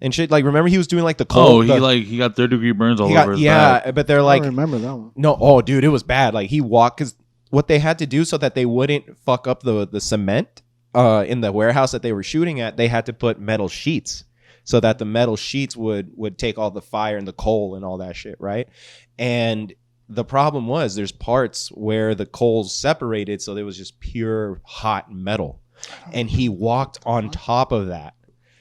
Speaker 1: and shit, like, remember he was doing like the cold.
Speaker 3: He got 3rd-degree burns all over his back.
Speaker 1: But they're like,
Speaker 2: I don't remember that one.
Speaker 1: No, oh, dude, it was bad. Like, he walked, because what they had to do so that they wouldn't fuck up the cement in the warehouse that they were shooting at, they had to put metal sheets so that the metal sheets would take all the fire and the coal and all that shit, right? And the problem was there's parts where the coals separated, so there was just pure hot metal, and he walked on top of that.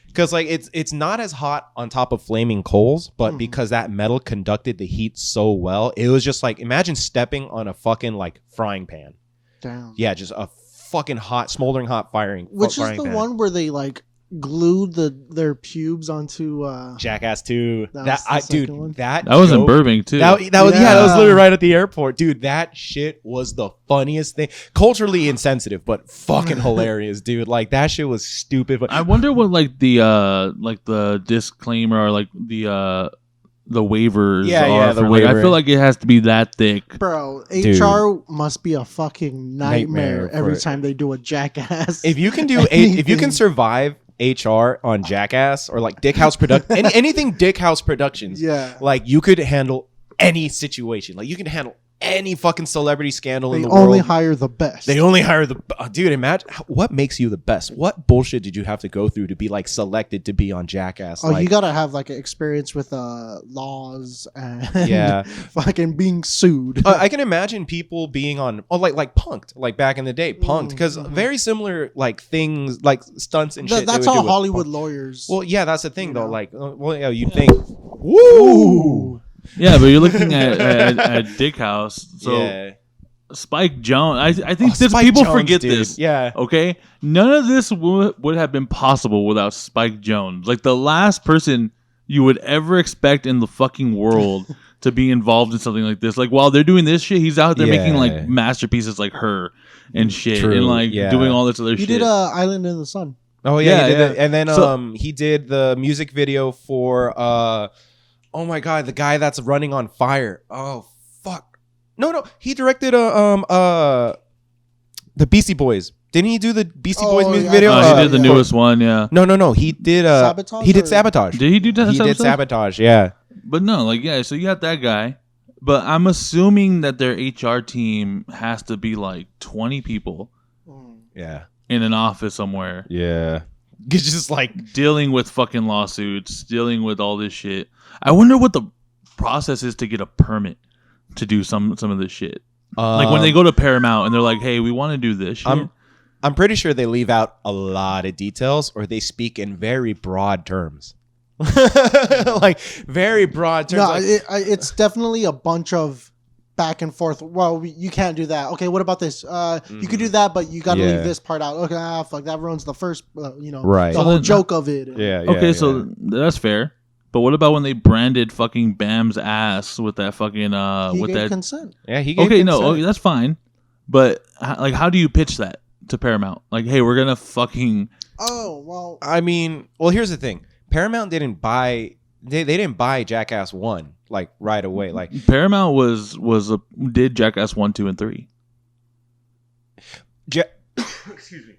Speaker 1: Because like it's not as hot on top of flaming coals, but because that metal conducted the heat so well, it was just like, imagine stepping on a fucking like frying pan.
Speaker 2: Damn.
Speaker 1: Yeah, just a fucking hot, smoldering hot
Speaker 2: Which is the
Speaker 1: pan.
Speaker 2: one where they like glued their pubes onto
Speaker 1: Jackass 2. That
Speaker 3: was in Burbank too.
Speaker 1: That was literally right at the airport, dude. That shit was the funniest thing. Culturally insensitive, but fucking hilarious, dude. Like, that shit was stupid. But
Speaker 3: I wonder what like the disclaimer or like the waivers are. The waiver. I feel like it has to be that thick.
Speaker 2: Bro, HR must be a fucking nightmare every time they do a Jackass.
Speaker 1: If you can if you can survive HR on Jackass or like Dick House anything Dick House Productions, like, you could handle any situation. Like, you can handle any fucking celebrity scandal in the world.
Speaker 2: They only hire the best.
Speaker 1: They only hire the dude. Imagine what makes you the best. What bullshit did you have to go through to be like selected to be on Jackass?
Speaker 2: Oh, you gotta have like an experience with laws and fucking being sued.
Speaker 1: I can imagine people being on like Punk'd, like back in the day, Punk'd, because very similar like things, like stunts and shit.
Speaker 2: That's all Hollywood lawyers.
Speaker 1: Well, yeah, that's the thing though. Like, you'd think, woo.
Speaker 3: Yeah, but you're looking at Dick House. So Spike Jonze, I think people forget this.
Speaker 1: Yeah.
Speaker 3: Okay. None of this would have been possible without Spike Jonze. Like, the last person you would ever expect in the fucking world to be involved in something like this. Like, while they're doing this shit, he's out there making like masterpieces like Her and shit.
Speaker 1: True.
Speaker 3: And like doing all this other shit.
Speaker 2: He did Island in the Sun.
Speaker 1: Oh yeah, he did that. And then he did the music video for oh my god, the guy that's running on fire. Oh fuck. No, he directed the Beastie Boys. Didn't he do the Beastie Boys music video?
Speaker 3: He did the newest one, yeah.
Speaker 1: No. He did
Speaker 2: Sabotage.
Speaker 1: He did Sabotage.
Speaker 3: Did he do that?
Speaker 1: He did Sabotage, yeah.
Speaker 3: But no, like, yeah, so you got that guy. But I'm assuming that their HR team has to be like 20 people.
Speaker 1: Yeah.
Speaker 3: In an office somewhere.
Speaker 1: Yeah. It's just like
Speaker 3: dealing with fucking lawsuits, dealing with all this shit. I wonder what the process is to get a permit to do some of this shit. Like when they go to Paramount and they're like, "Hey, we want to do this shit."
Speaker 1: I'm pretty sure they leave out a lot of details, or they speak in very broad terms. Like, very broad terms.
Speaker 2: No, it's definitely a bunch of back and forth. Well, you can't do that. Okay, what about this? You could do that, but you got to leave this part out. Okay, fuck, that ruins the first,
Speaker 1: right.
Speaker 2: The whole joke of it.
Speaker 3: Okay, so that's fair. But what about when they branded fucking Bam's ass with that fucking
Speaker 2: he gave consent.
Speaker 1: Yeah, he gave consent.
Speaker 3: No, that's fine. But like, how do you pitch that to Paramount? Like, hey, we're gonna fucking.
Speaker 2: Oh well.
Speaker 1: I mean, here's the thing. Paramount didn't buy. They didn't buy Jackass 1 like right away. Like,
Speaker 3: Paramount did Jackass 1, 2, and 3.
Speaker 1: Excuse me.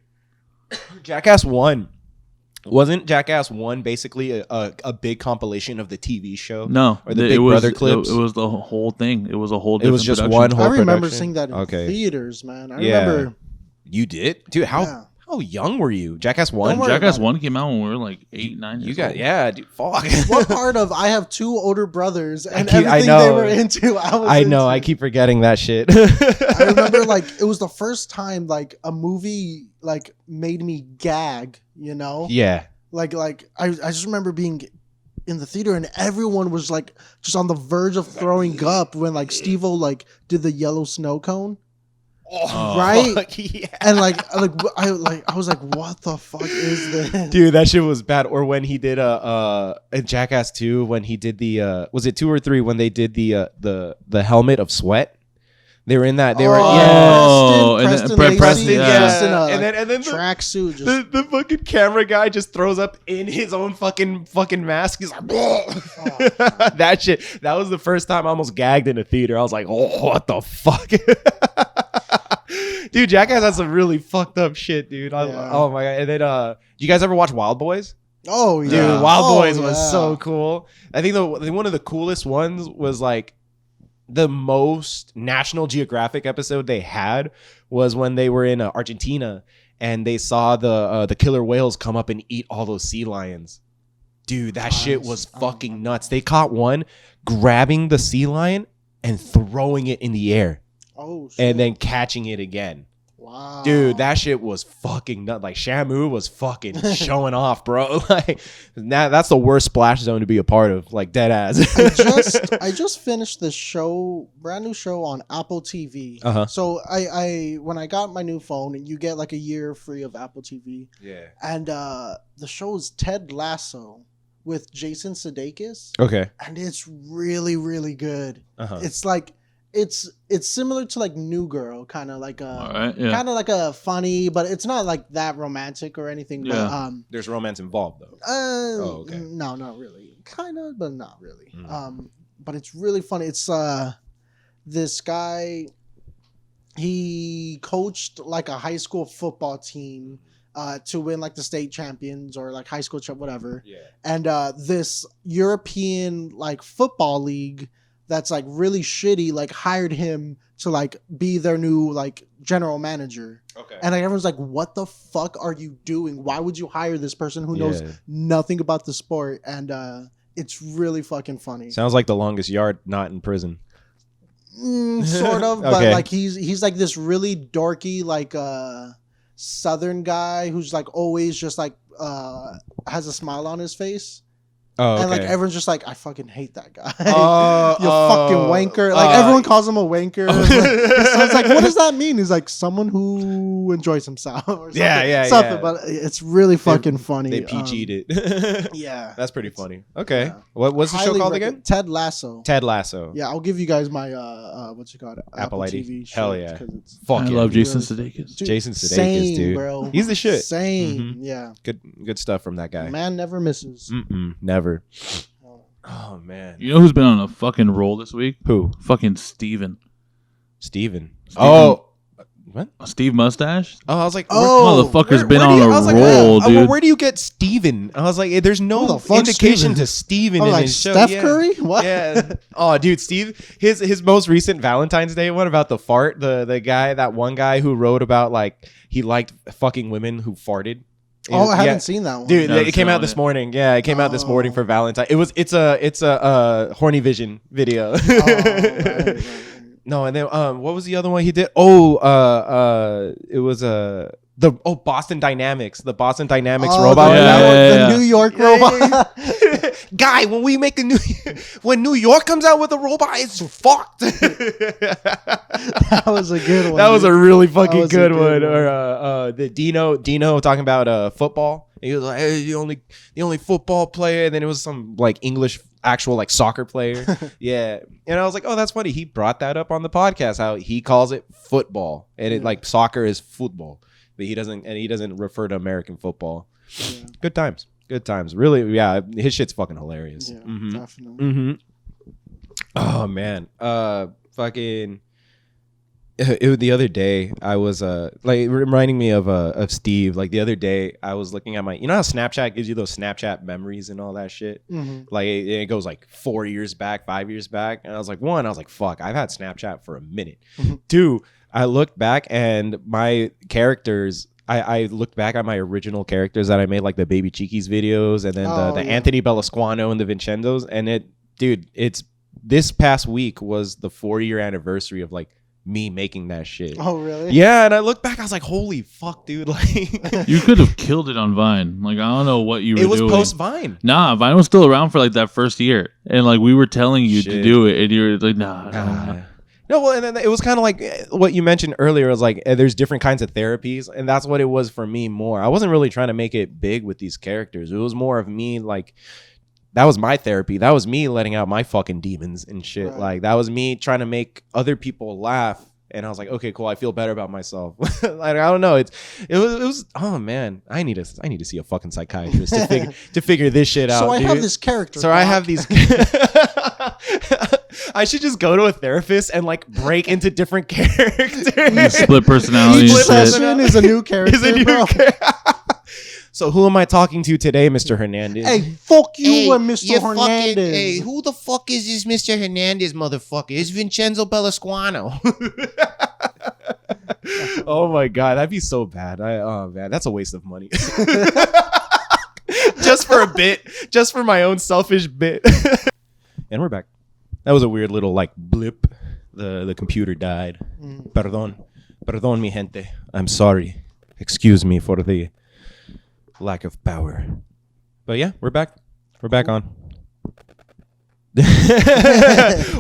Speaker 1: Jackass 1. Wasn't Jackass 1 basically a big compilation of the TV show?
Speaker 3: No,
Speaker 1: or the Big Brother clips.
Speaker 3: It was the whole thing. It was a whole. Different
Speaker 1: it was just
Speaker 3: production.
Speaker 1: one whole.
Speaker 2: I remember
Speaker 1: production?
Speaker 2: seeing that in theaters, man. I remember.
Speaker 1: You did, dude. How How young were you? Jackass 1?
Speaker 3: Jackass 1 came out when we were like 8, 9 years old.
Speaker 1: Yeah, dude, fuck.
Speaker 2: What part of I have 2 older brothers and everything they were into, I
Speaker 1: know, I keep forgetting that shit.
Speaker 2: I remember like it was the first time like a movie like made me gag, you know?
Speaker 1: Yeah.
Speaker 2: Like I just remember being in the theater and everyone was like just on the verge of throwing up when like Steve-O like did the yellow snow cone.
Speaker 1: Oh,
Speaker 2: right?
Speaker 1: Yeah.
Speaker 2: And I was like, what the fuck is this?
Speaker 1: Dude, that shit was bad. Or when he did in Jackass 2, when he did the was it 2 or 3 when they did the helmet of sweat? They were in that. They were
Speaker 2: Preston,
Speaker 1: yeah. And then
Speaker 2: tracksuit.
Speaker 1: The fucking camera guy just throws up in his own fucking mask. He's like, that shit. That was the first time I almost gagged in a theater. I was like, oh, what the fuck, dude. Jackass has some really fucked up shit, dude. Oh my god. And then, do you guys ever watch Wild Boys?
Speaker 2: Oh yeah,
Speaker 1: dude, Wild Boys was so cool. I think one of the coolest ones was like. The most National Geographic episode they had was when they were in Argentina and they saw the killer whales come up and eat all those sea lions. Dude, that shit was fucking nuts. They caught one grabbing the sea lion and throwing it in the air.
Speaker 2: Oh, shit.
Speaker 1: And then catching it again.
Speaker 2: Wow.
Speaker 1: Dude, that shit was fucking nuts. Like Shamu was fucking showing off, bro. Like that's the worst splash zone to be a part of. Like dead ass.
Speaker 2: I just finished this brand new show on Apple TV.
Speaker 1: Uh-huh.
Speaker 2: So I when I got my new phone, and you get like a year free of Apple TV.
Speaker 1: Yeah.
Speaker 2: And the show is Ted Lasso with Jason Sudeikis.
Speaker 1: Okay.
Speaker 2: And it's really, really good.
Speaker 1: Uh-huh.
Speaker 2: It's like it's similar to like New Girl, kind of like kind of like a funny, but it's not like that romantic or anything.
Speaker 1: Yeah.
Speaker 2: But
Speaker 1: there's romance involved though.
Speaker 2: Okay. No, not really. Kind of, but not really. But it's really funny. It's this guy. He coached like a high school football team to win like the state champions or like high school whatever.
Speaker 1: Yeah.
Speaker 2: And this European like football league that's like really shitty, like hired him to like be their new like general manager.
Speaker 1: Okay.
Speaker 2: And like everyone's like, what the fuck are you doing? Why would you hire this person who knows nothing about the sport? And it's really fucking funny.
Speaker 1: Sounds like The Longest Yard not in prison.
Speaker 2: Sort of, but like he's like this really dorky like Southern guy who's like always just like has a smile on his face.
Speaker 1: Oh, okay.
Speaker 2: And like everyone's just like, I fucking hate that guy. You fucking wanker. Like everyone calls him a wanker. So it's like, what does that mean? He's like someone who enjoys himself. Or something. Something, but it's really fucking funny.
Speaker 1: They PG'd it.
Speaker 2: Yeah,
Speaker 1: that's pretty funny. Okay, yeah. What's the show called again?
Speaker 2: Ted Lasso.
Speaker 1: Ted Lasso.
Speaker 2: Yeah, I'll give you guys my what's it called?
Speaker 1: Apple ID.
Speaker 2: TV
Speaker 1: Hell yeah.
Speaker 3: Fuck I love Jason Sudeikis.
Speaker 1: Jason Sudeikis, dude.
Speaker 2: Bro.
Speaker 1: He's the shit.
Speaker 2: Same. Yeah.
Speaker 1: Good stuff from that guy.
Speaker 2: Man never misses.
Speaker 1: Never. Oh man.
Speaker 3: You know who's been on a fucking roll this week?
Speaker 1: Who?
Speaker 3: Fucking Steven.
Speaker 1: Oh. What?
Speaker 3: Steve Mustache?
Speaker 1: Oh, I was like,
Speaker 3: motherfucker's been on a roll, dude.
Speaker 1: Where do you get Steven? I was like, there's no indication to Steven in his show.
Speaker 2: Steph Curry? What?
Speaker 1: Yeah. Oh, dude, Steve, his most recent Valentine's Day one about the fart, the guy, that one guy who wrote about like he liked fucking women who farted.
Speaker 2: I haven't seen that one.
Speaker 1: Dude, it came out this morning. Yeah, it came out this morning for Valentine. It's a Horny Vision video. Right. No, and then what was the other one he did? It was Boston Dynamics, the Boston Dynamics robot.
Speaker 2: The New York robot.
Speaker 1: Guy, when when New York comes out with a robot, it's fucked.
Speaker 2: That was a good one.
Speaker 1: That was a really fucking good one. Or the Dino talking about football. He was like, hey, the only football player. And then it was some like English actual like soccer player. Yeah. And I was like, oh, that's funny. He brought that up on the podcast, how he calls it football. And it like soccer is football. But he doesn't refer to American football. Yeah. Good times. Really, yeah. His shit's fucking hilarious.
Speaker 2: Yeah, definitely.
Speaker 1: Oh man. Fucking. The other day I was like reminding me of Steve. Like the other day I was looking at you know how Snapchat gives you those Snapchat memories and all that shit. Like it goes like 4 years back, 5 years back, and I was like, fuck, I've had Snapchat for a minute. 2, I looked back and my characters, I looked back at my original characters that I made, like the Baby Cheekies videos, and then the Anthony Bellasquano and the Vincenzos, and it's this past week was the 4-year anniversary of like me making that shit.
Speaker 2: Oh really?
Speaker 1: Yeah, and I look back, I was like, holy fuck, dude! Like,
Speaker 3: you could have killed it on Vine. Like, I don't know what you were doing.
Speaker 1: It was post Vine.
Speaker 3: Nah, Vine was still around for like that first year, and like we were telling you to do it, and you were like, nah.
Speaker 1: No, well, and then it was kind of like what you mentioned earlier. It was like there's different kinds of therapies, and that's what it was for me more. I wasn't really trying to make it big with these characters. It was more of me, like, that was my therapy. That was me letting out my fucking demons and shit. Right. Like, that was me trying to make other people laugh. And I was like, okay, cool. I feel better about myself. Like, I don't know. It was. Oh man, I need to see a fucking psychiatrist to figure this shit out.
Speaker 2: So I have this character.
Speaker 1: So I have these. I should just go to a therapist and like break into different characters.
Speaker 3: Split personality.
Speaker 2: Each session is a new character.
Speaker 1: So who am I talking to today, Mr. Hernandez?
Speaker 2: Hey, fuck you and Mr. Hernandez.
Speaker 1: Hey, who the fuck is this Mr. Hernandez motherfucker? It's Vincenzo Bellasquano. Oh my god, that'd be so bad. Oh man, that's a waste of money. Just for a bit, just for my own selfish bit. And we're back. That was a weird little like blip. The computer died. Perdón, mi gente. I'm sorry. Excuse me for the lack of power. But yeah, we're back. We're back on.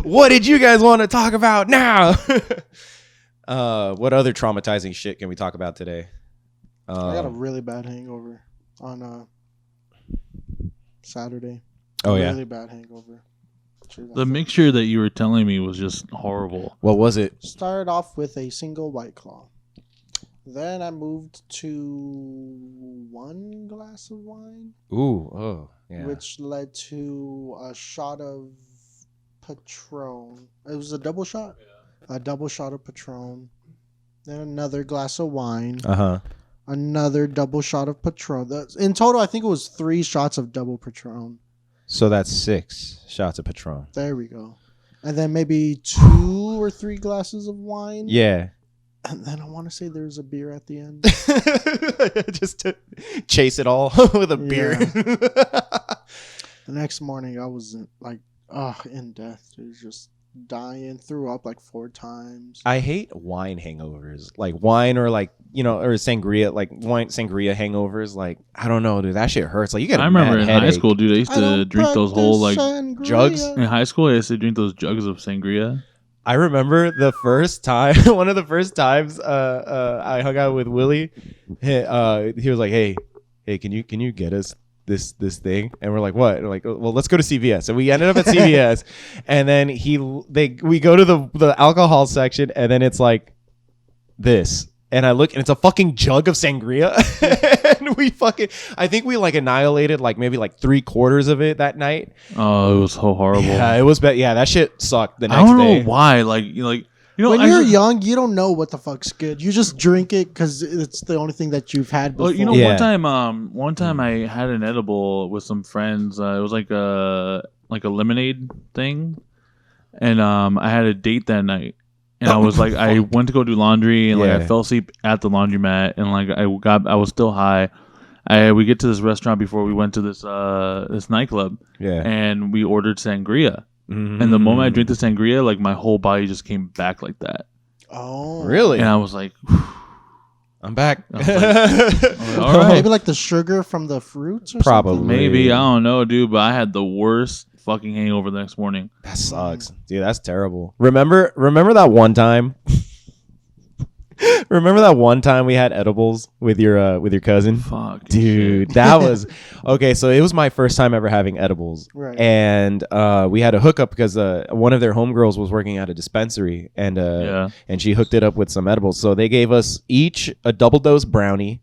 Speaker 1: What did you guys want to talk about now? What other traumatizing shit can we talk about today?
Speaker 2: I got a really bad hangover on Saturday. Really bad hangover.
Speaker 3: The mixture that you were telling me was just horrible.
Speaker 1: What was it?
Speaker 2: Started off with a single White Claw. Then I moved to 1 glass of wine.
Speaker 1: Yeah.
Speaker 2: Which led to a shot of Patron. It was a double shot. Yeah. A double shot of Patron. Then another glass of wine. Another double shot of Patron. In total, I think it was 3 shots of double Patron.
Speaker 1: So that's 6 shots of Patron.
Speaker 2: There we go. And then maybe 2 or 3 glasses of wine.
Speaker 1: Yeah.
Speaker 2: And then I want to say there's a beer at the end.
Speaker 1: Just to chase it all with a beer.
Speaker 2: The next morning, I was in death. It was just dying, threw up like 4 times.
Speaker 1: I hate wine hangovers. Like wine or like, or sangria, like wine sangria hangovers. Like, I don't know, dude. That shit hurts. Like, you get a
Speaker 3: I remember in
Speaker 1: headache.
Speaker 3: high school, dude, I used to drink those whole like
Speaker 2: sangria.
Speaker 1: Jugs.
Speaker 3: In high school, I used to drink those jugs of sangria.
Speaker 1: I remember the first time, one of the first times I hung out with Willie. He was like, hey, can you get us this thing? And we're like, what? And we're like, well, let's go to CVS. So we ended up at CVS, and then we go to the alcohol section, and then it's like this. And I look, and it's a fucking jug of sangria. And I think we like annihilated like maybe like 3/4 of it that night.
Speaker 3: Oh, it was so horrible.
Speaker 1: Yeah, it was bad. Yeah, that shit sucked the next day.
Speaker 3: I don't know why. When
Speaker 2: you're young, you don't know what the fuck's good. You just drink it because it's the only thing that you've had before.
Speaker 3: Well, one time I had an edible with some friends. It was like a lemonade thing, and I had a date that night. And I was like, I went to go do laundry, and like I fell asleep at the laundromat, and like I was still high. We get to this restaurant before we went to this nightclub, and we ordered sangria. Mm-hmm. And the moment I drank the sangria, like my whole body just came back like that.
Speaker 2: Oh,
Speaker 1: really?
Speaker 3: And I was like,
Speaker 1: I'm back.
Speaker 3: All right.
Speaker 2: Maybe like the sugar from the fruits, or
Speaker 1: probably.
Speaker 2: something?
Speaker 3: Maybe, I don't know, dude. But I had the worst fucking hangover the next morning.
Speaker 1: That sucks, dude. That's terrible. Remember that one time? Remember that one time we had edibles with your cousin?
Speaker 3: Fuck,
Speaker 1: dude, that was okay. So it was my first time ever having edibles,
Speaker 2: right?
Speaker 1: And we had a hookup because one of their homegirls was working at a dispensary, and she hooked it up with some edibles. So they gave us each a double dose brownie.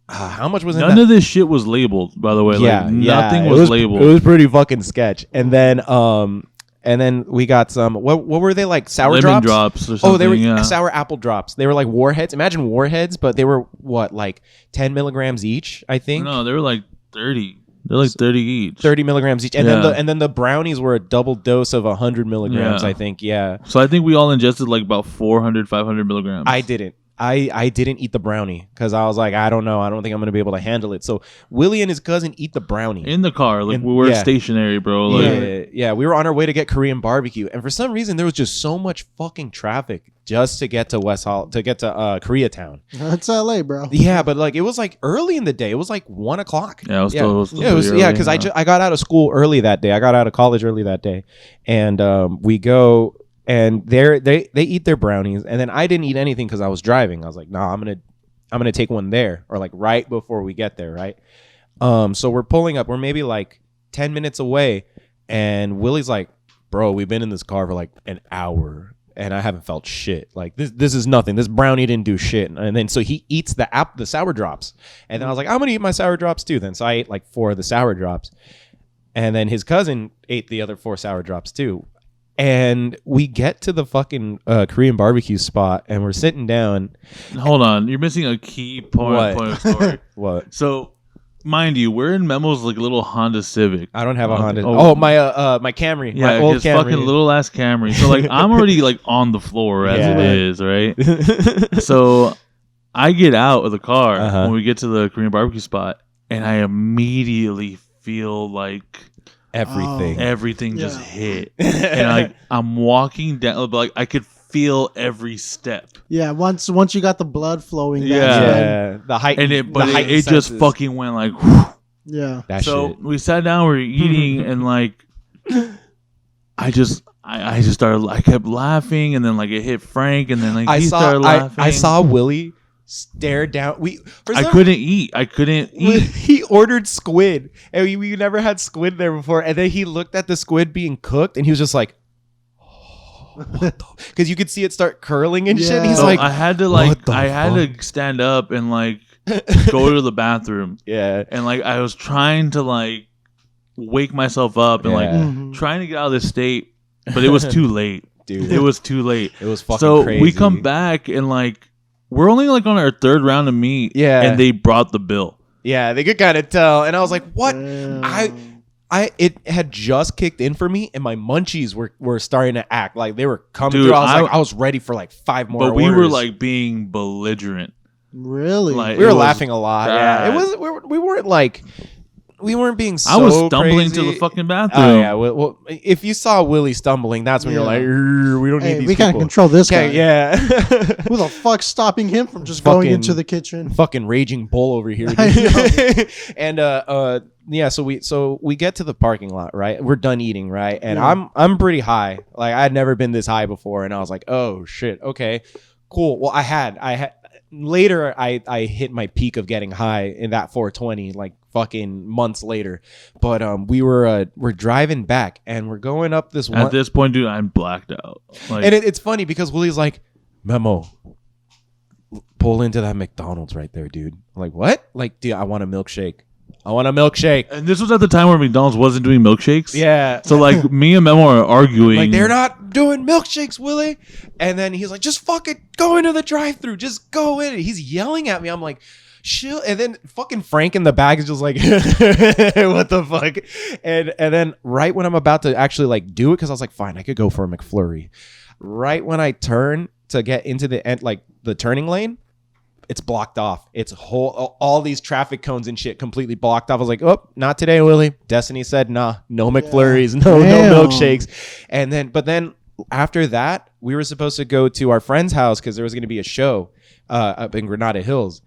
Speaker 1: How much was in that?
Speaker 3: None of this shit was labeled, by the way. Nothing was labeled.
Speaker 1: It was pretty fucking sketch. And then we got some. What were they, like sour
Speaker 3: lemon
Speaker 1: drops?
Speaker 3: Or something.
Speaker 1: Oh, they were sour apple drops. They were like warheads. Imagine warheads, but they were what, like 10 milligrams each, I think.
Speaker 3: No, they were like 30. They're like 30 each.
Speaker 1: 30 milligrams each, and then the brownies were a double dose of 100 milligrams. I think. Yeah.
Speaker 3: So I think we all ingested like about 400, 500 milligrams.
Speaker 1: I didn't. I didn't eat the brownie because I was like, I don't know. I don't think I'm going to be able to handle it. So Willie and his cousin eat the brownie.
Speaker 3: In the car. Like, we were stationary, bro. Like,
Speaker 1: yeah. We were on our way to get Korean barbecue. And for some reason, there was just so much fucking traffic just to get to Koreatown.
Speaker 2: That's LA, bro.
Speaker 1: Yeah, but like it was like early in the day. It was like 1 o'clock.
Speaker 3: Yeah, it was
Speaker 1: because I got out of school early that day. I got out of college early that day. And we go... And they eat their brownies, and then I didn't eat anything because I was driving. I was like, nah, I'm gonna take one there, or like right before we get there, right? So we're pulling up. We're maybe like 10 minutes away, and Willie's like, bro, we've been in this car for like an hour, and I haven't felt shit. Like this is nothing. This brownie didn't do shit. And then so he eats the sour drops, and then I was like, I'm gonna eat my sour drops too. Then so I ate like 4 of the sour drops, and then his cousin ate the other 4 sour drops too. And we get to the fucking Korean barbecue spot, and we're sitting down.
Speaker 3: Hold on, you're missing a key point of story.
Speaker 1: What?
Speaker 3: So, mind you, we're in Memo's like little Honda Civic.
Speaker 1: I don't have a Honda. Oh, my Camry.
Speaker 3: Yeah,
Speaker 1: my old
Speaker 3: his
Speaker 1: Camry.
Speaker 3: Fucking little ass Camry. So like, I'm already like on the floor as it is, right? So I get out of the car when we get to the Korean barbecue spot, and I immediately feel like everything just hit, and like I'm walking down, like I could feel every step.
Speaker 2: Yeah, once you got the blood flowing.
Speaker 1: The height,
Speaker 3: and it just fucking went like.
Speaker 2: Yeah.
Speaker 3: So we sat down, we were eating, and like I just started. I kept laughing, and then like it hit Frank, and then like started laughing.
Speaker 1: I saw Willie stare down.
Speaker 3: I couldn't eat.
Speaker 1: He ordered squid, and we never had squid there before. And then he looked at the squid being cooked, and he was just like, because you could see it start curling and shit. And he's like,
Speaker 3: I had to stand up and like go to the bathroom.
Speaker 1: Yeah,
Speaker 3: and like I was trying to like wake myself up and like trying to get out of this state, but it was too late, dude. It was too late.
Speaker 1: It was fucking crazy.
Speaker 3: So we come back and like. We're only like on our 3rd round of meat, and they brought the bill.
Speaker 1: Yeah, they could kind of tell, and I was like, "What?" It had just kicked in for me, and my munchies were starting to act like they were coming through. I was ready for like 5 more.
Speaker 3: But we were like being belligerent.
Speaker 2: Really?
Speaker 1: Like, we were laughing a lot. Bad. Yeah, it was. We weren't like. We weren't being so
Speaker 3: I was stumbling
Speaker 1: crazy.
Speaker 3: to the fucking bathroom.
Speaker 1: Oh, yeah. Well, if you saw Willie stumbling, that's when you're like, we don't need these people.
Speaker 2: We can't control this guy.
Speaker 1: Yeah.
Speaker 2: Who the fuck's stopping him from just going into the kitchen?
Speaker 1: Fucking raging bull over here. And so we get to the parking lot, right? We're done eating, right? And I'm pretty high. Like I'd never been this high before, and I was like, oh shit, okay, cool. Well, I had later I hit my peak of getting high in that 420 like fucking months later, but we're driving back and we're going up this one.
Speaker 3: At this point, dude, I'm blacked out. Like,
Speaker 1: and it's funny because Willie's like, Memo, pull into that McDonald's right there, dude. I'm like, what? Like, dude, I want a milkshake. And
Speaker 3: this was at the time where McDonald's wasn't doing milkshakes.
Speaker 1: Yeah.
Speaker 3: So like me and Memo are arguing.
Speaker 1: Like they're not doing milkshakes, Willie. And then he's like, just fucking go into the drive-thru. Just go in. He's yelling at me. I'm like, chill. And then fucking Frank in the back is just like, what the fuck? And then right when I'm about to actually like do it, because I was like, fine, I could go for a McFlurry. Right when I turn to get into the end, like the turning lane, it's blocked off. It's all these traffic cones and shit completely blocked off. I was like, oh, not today, Willie. Destiny said, nah, no McFlurries, no milkshakes. But then after that, we were supposed to go to our friend's house because there was going to be a show up in Granada Hills.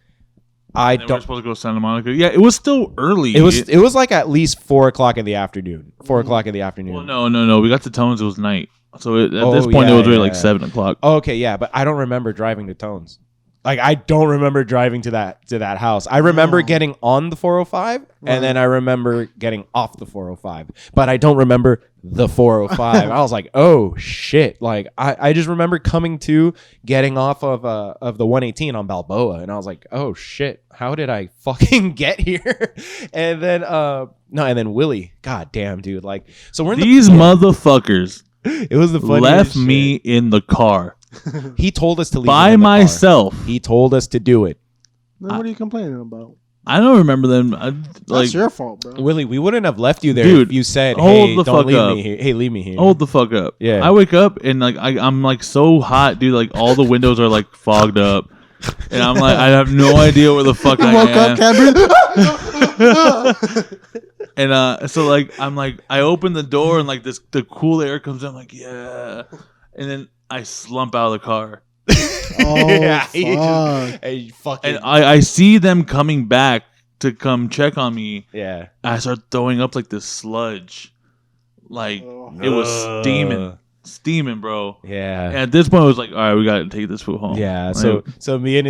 Speaker 3: We were supposed to go to Santa Monica. Yeah, it was still early.
Speaker 1: It was like at least 4 o'clock in the afternoon. 4 o'clock in the afternoon.
Speaker 3: Well, no. We got to Tones. It was night. So at this point, it was really like 7 o'clock.
Speaker 1: Okay, yeah, but I don't remember driving to Tones. Like I don't remember driving to that house. I remember getting on the 405 and then I remember getting off the 405, but I don't remember the 405. I was like, oh shit! Like I just remember coming to getting off of the 118 on Balboa, and I was like, oh shit! How did I fucking get here? And then and then Willie, god damn, dude, like so we're in
Speaker 3: these motherfuckers.
Speaker 1: It was the funniest
Speaker 3: left
Speaker 1: shit.
Speaker 3: Me in the car.
Speaker 1: He told us to leave
Speaker 3: by myself.
Speaker 1: He told us to do it.
Speaker 2: Then what are you complaining about?
Speaker 3: I don't remember them.
Speaker 2: That's your fault, bro.
Speaker 1: Willie, we wouldn't have left you there,
Speaker 3: dude,
Speaker 1: if you said,
Speaker 3: "Hey,
Speaker 1: don't leave me here." Hey, leave me here.
Speaker 3: Hold the fuck up.
Speaker 1: Yeah.
Speaker 3: I wake up and like I'm like so hot, dude. Like all the windows are like fogged up. And I'm like, I have no idea where the fuck I
Speaker 2: woke
Speaker 3: am.
Speaker 2: up, can't breathe.
Speaker 3: And so like I'm like I open the door and like the cool air comes in. I'm like, yeah. And then I slump out of the car.
Speaker 2: Oh,
Speaker 1: yeah,
Speaker 2: fuck.
Speaker 3: And I see them coming back to come check on me.
Speaker 1: Yeah.
Speaker 3: I start throwing up like this sludge. Like it was steaming, bro.
Speaker 1: Yeah.
Speaker 3: And at this point, I was like, all right, we got to take this food home.
Speaker 1: Yeah. So me and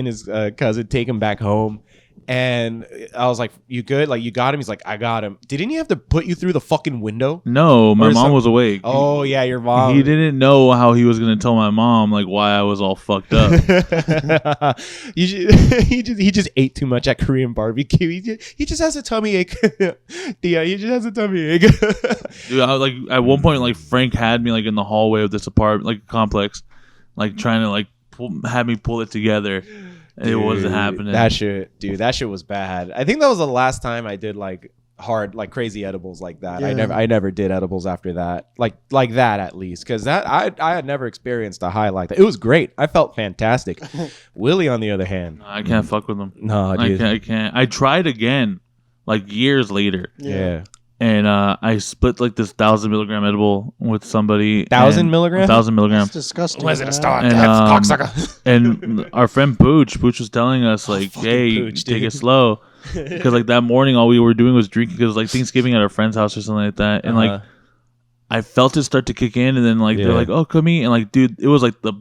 Speaker 1: his cousin take him back home. And I was like, you good? Like, you got him? He's like, I got him. Didn't he have to put you through the fucking window?
Speaker 3: No, my mom was awake.
Speaker 1: Oh, yeah, your mom.
Speaker 3: He didn't know how he was going to tell my mom, like, why I was all fucked up.
Speaker 1: he just ate too much at Korean barbecue. He just has a tummy ache. Yeah, he just has a tummy ache.
Speaker 3: Dude, I was like, at one point, like, Frank had me, like, in the hallway of this apartment, like, complex, like, trying to, like, have me pull it together. Dude, it wasn't happening.
Speaker 1: That shit was bad. I think that was the last time I did like hard, like crazy edibles like that.
Speaker 2: Yeah.
Speaker 1: I never did edibles after that. Like that at least, because that I had never experienced a high like that. It was great. I felt fantastic. Willie, on the other hand,
Speaker 3: I can't fuck with him.
Speaker 1: No, dude.
Speaker 3: I can't. I tried again, like years later.
Speaker 1: Yeah.
Speaker 3: And I split like this 1,000 milligram edible with somebody.
Speaker 1: 1,000 milligram?
Speaker 3: 1,000 milligram.
Speaker 2: That's disgusting.
Speaker 1: Was it a star?
Speaker 3: And,
Speaker 1: Cocksucker.
Speaker 3: And our friend Pooch was telling us like, hey,
Speaker 1: Pooch,
Speaker 3: take
Speaker 1: dude.
Speaker 3: it slow. Because like that morning, all we were doing was drinking because like Thanksgiving at our friend's house or something like that. And like I felt it start to kick in, and then like they're like, oh, come eat. And like, dude, it was like the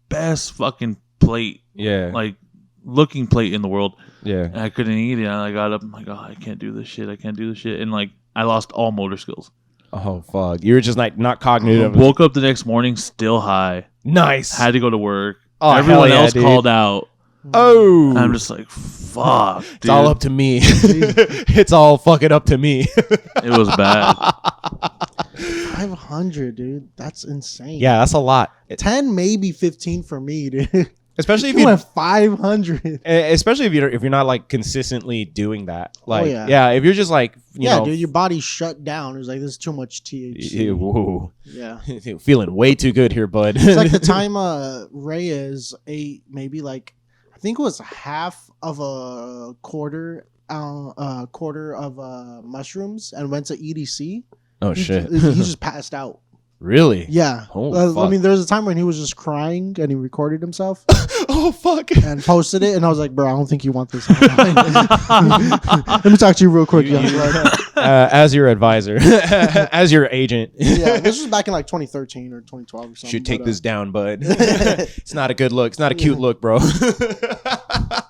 Speaker 3: best fucking plate.
Speaker 1: Yeah.
Speaker 3: Like looking plate in the world.
Speaker 1: Yeah.
Speaker 3: And I couldn't eat it. And I got up. I'm like, oh, I can't do this shit. And like I lost all motor skills.
Speaker 1: Oh fuck! You were just like not cognitive.
Speaker 3: Woke up the next morning still high.
Speaker 1: Nice.
Speaker 3: Had to go to work.
Speaker 1: Oh,
Speaker 3: everyone
Speaker 1: hell yeah,
Speaker 3: else
Speaker 1: dude.
Speaker 3: called out.
Speaker 1: Oh.
Speaker 3: And I'm just like, fuck. Dude.
Speaker 1: It's all up to me. It's all fucking up to me.
Speaker 3: It was bad.
Speaker 2: 500, dude. That's insane.
Speaker 1: Yeah, that's a lot.
Speaker 2: 10, maybe 15 for me, dude.
Speaker 1: Especially if
Speaker 2: you
Speaker 1: you
Speaker 2: went 500.
Speaker 1: Especially if you're not like consistently doing that. Like
Speaker 2: yeah.
Speaker 1: If you're just like you know,
Speaker 2: dude, your body shut down. It was like, this is too much THC.
Speaker 1: Whoa.
Speaker 2: Yeah.
Speaker 1: Feeling way too good here, bud.
Speaker 2: It's like the time Reyes ate maybe like, I think it was half of a quarter of mushrooms and went to EDC.
Speaker 1: Oh shit.
Speaker 2: He just passed out.
Speaker 1: Really?
Speaker 2: Yeah.
Speaker 1: Oh, fuck.
Speaker 2: I mean, there was a time when he was just crying and he recorded himself.
Speaker 1: Oh fuck.
Speaker 2: And posted it, and I was like, bro, I don't think you want this. Let me talk to you real quick, young blood.
Speaker 1: As your advisor, as your agent.
Speaker 2: Yeah, this was back in like 2013 or 2012 or something.
Speaker 1: Should take this down, bud. It's not a good look. It's not a cute look, bro. Fuck,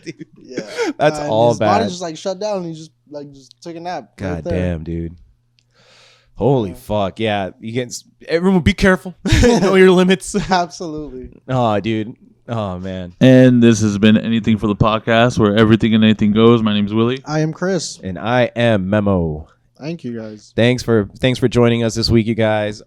Speaker 1: dude.
Speaker 2: Yeah.
Speaker 1: That's all
Speaker 2: his
Speaker 1: bad.
Speaker 2: body just like shut down, and he just took a nap.
Speaker 1: God
Speaker 2: right there.
Speaker 1: damn, dude. Holy fuck. Yeah. Everyone be careful. Know your limits.
Speaker 2: Absolutely.
Speaker 1: Oh, dude. Oh, man.
Speaker 3: And this has been Anything for the Podcast, where everything and anything goes. My name is Willie.
Speaker 2: I am Chris.
Speaker 1: And I am Memo.
Speaker 2: Thank you, guys.
Speaker 1: Thanks for joining us this week, you guys.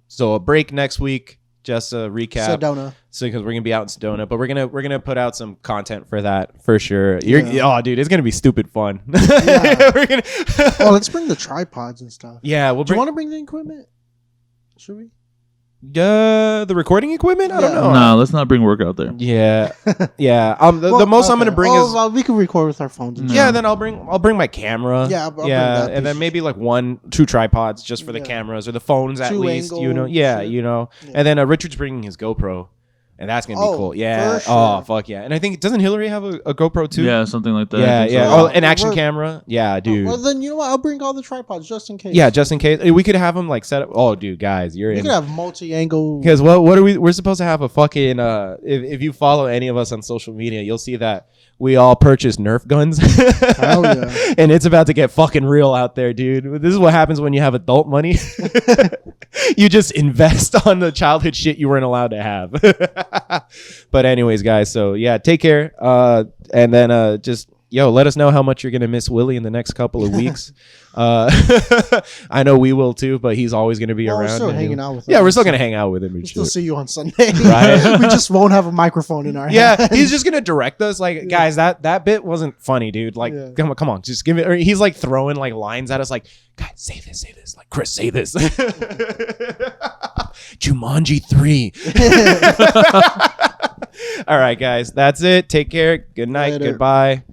Speaker 1: So a break next week. Just a recap.
Speaker 2: Sedona.
Speaker 1: So because we're gonna be out in Sedona, but we're gonna put out some content for that for sure. Oh, dude, it's gonna be stupid fun.
Speaker 2: Yeah.
Speaker 1: We're gonna.
Speaker 2: Oh, let's bring the tripods and stuff.
Speaker 1: Yeah,
Speaker 2: Do you want to bring the equipment? Should we?
Speaker 1: The recording equipment. I don't know.
Speaker 3: No, let's not bring work out there.
Speaker 1: Yeah, yeah. The most I'm gonna bring is.
Speaker 2: Well, we can record with our phones. And
Speaker 1: Yeah, then I'll bring my camera.
Speaker 2: Yeah, I'll bring
Speaker 1: yeah,
Speaker 2: that
Speaker 1: and then
Speaker 2: piece.
Speaker 1: maybe like 2 tripods just for the
Speaker 2: Yeah.
Speaker 1: cameras or the phones at
Speaker 2: 2
Speaker 1: least. You know,
Speaker 2: angle
Speaker 1: yeah,
Speaker 2: shit.
Speaker 1: you know.
Speaker 2: Yeah.
Speaker 1: And then Richard's bringing his GoPro, and that's gonna be
Speaker 2: Oh,
Speaker 1: cool. Yeah.
Speaker 2: for sure.
Speaker 1: Oh fuck yeah. And I think doesn't Hillary have a GoPro too?
Speaker 3: Yeah, something like that.
Speaker 1: Yeah,
Speaker 3: I think
Speaker 1: yeah.
Speaker 3: so.
Speaker 1: Oh, an action
Speaker 2: We're-
Speaker 1: camera. Yeah, dude.
Speaker 2: Well, then you know what? I'll bring all the tripods just in case.
Speaker 1: Yeah, just in case we could have them like set up. Oh, dude, guys, you're
Speaker 2: You
Speaker 1: in.
Speaker 2: could have multi-angle.
Speaker 1: Because what are we? We're supposed to have a fucking. If you follow any of us on social media, you'll see that we all purchased Nerf guns.
Speaker 2: Hell yeah.
Speaker 1: And it's about to get fucking real out there, dude. This is what happens when you have adult money. You just invest on the childhood shit you weren't allowed to have. But anyways, guys, so yeah, take care. And then just let us know how much you're gonna miss Willie in the next couple of weeks. I know we will too, but he's always gonna be
Speaker 2: Well, we're
Speaker 1: around.
Speaker 2: still
Speaker 1: and
Speaker 2: hanging out with
Speaker 1: Yeah,
Speaker 2: him,
Speaker 1: we're still
Speaker 2: so-
Speaker 1: gonna hang out with him. And
Speaker 2: We'll still
Speaker 1: shit.
Speaker 2: see you on Sunday.
Speaker 1: Right.
Speaker 2: We just won't have a microphone in our
Speaker 1: Yeah,
Speaker 2: hand.
Speaker 1: he's just gonna direct us. Like, guys, that bit wasn't funny, dude. Like,
Speaker 2: Yeah.
Speaker 1: come on, just give it. Or he's like throwing like lines at us, like, guys, say this. Like, Chris, say this. Jumanji 3. All right, guys. That's it. Take care. Good night.
Speaker 2: Later.
Speaker 1: Goodbye.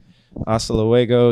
Speaker 1: Hasta luego.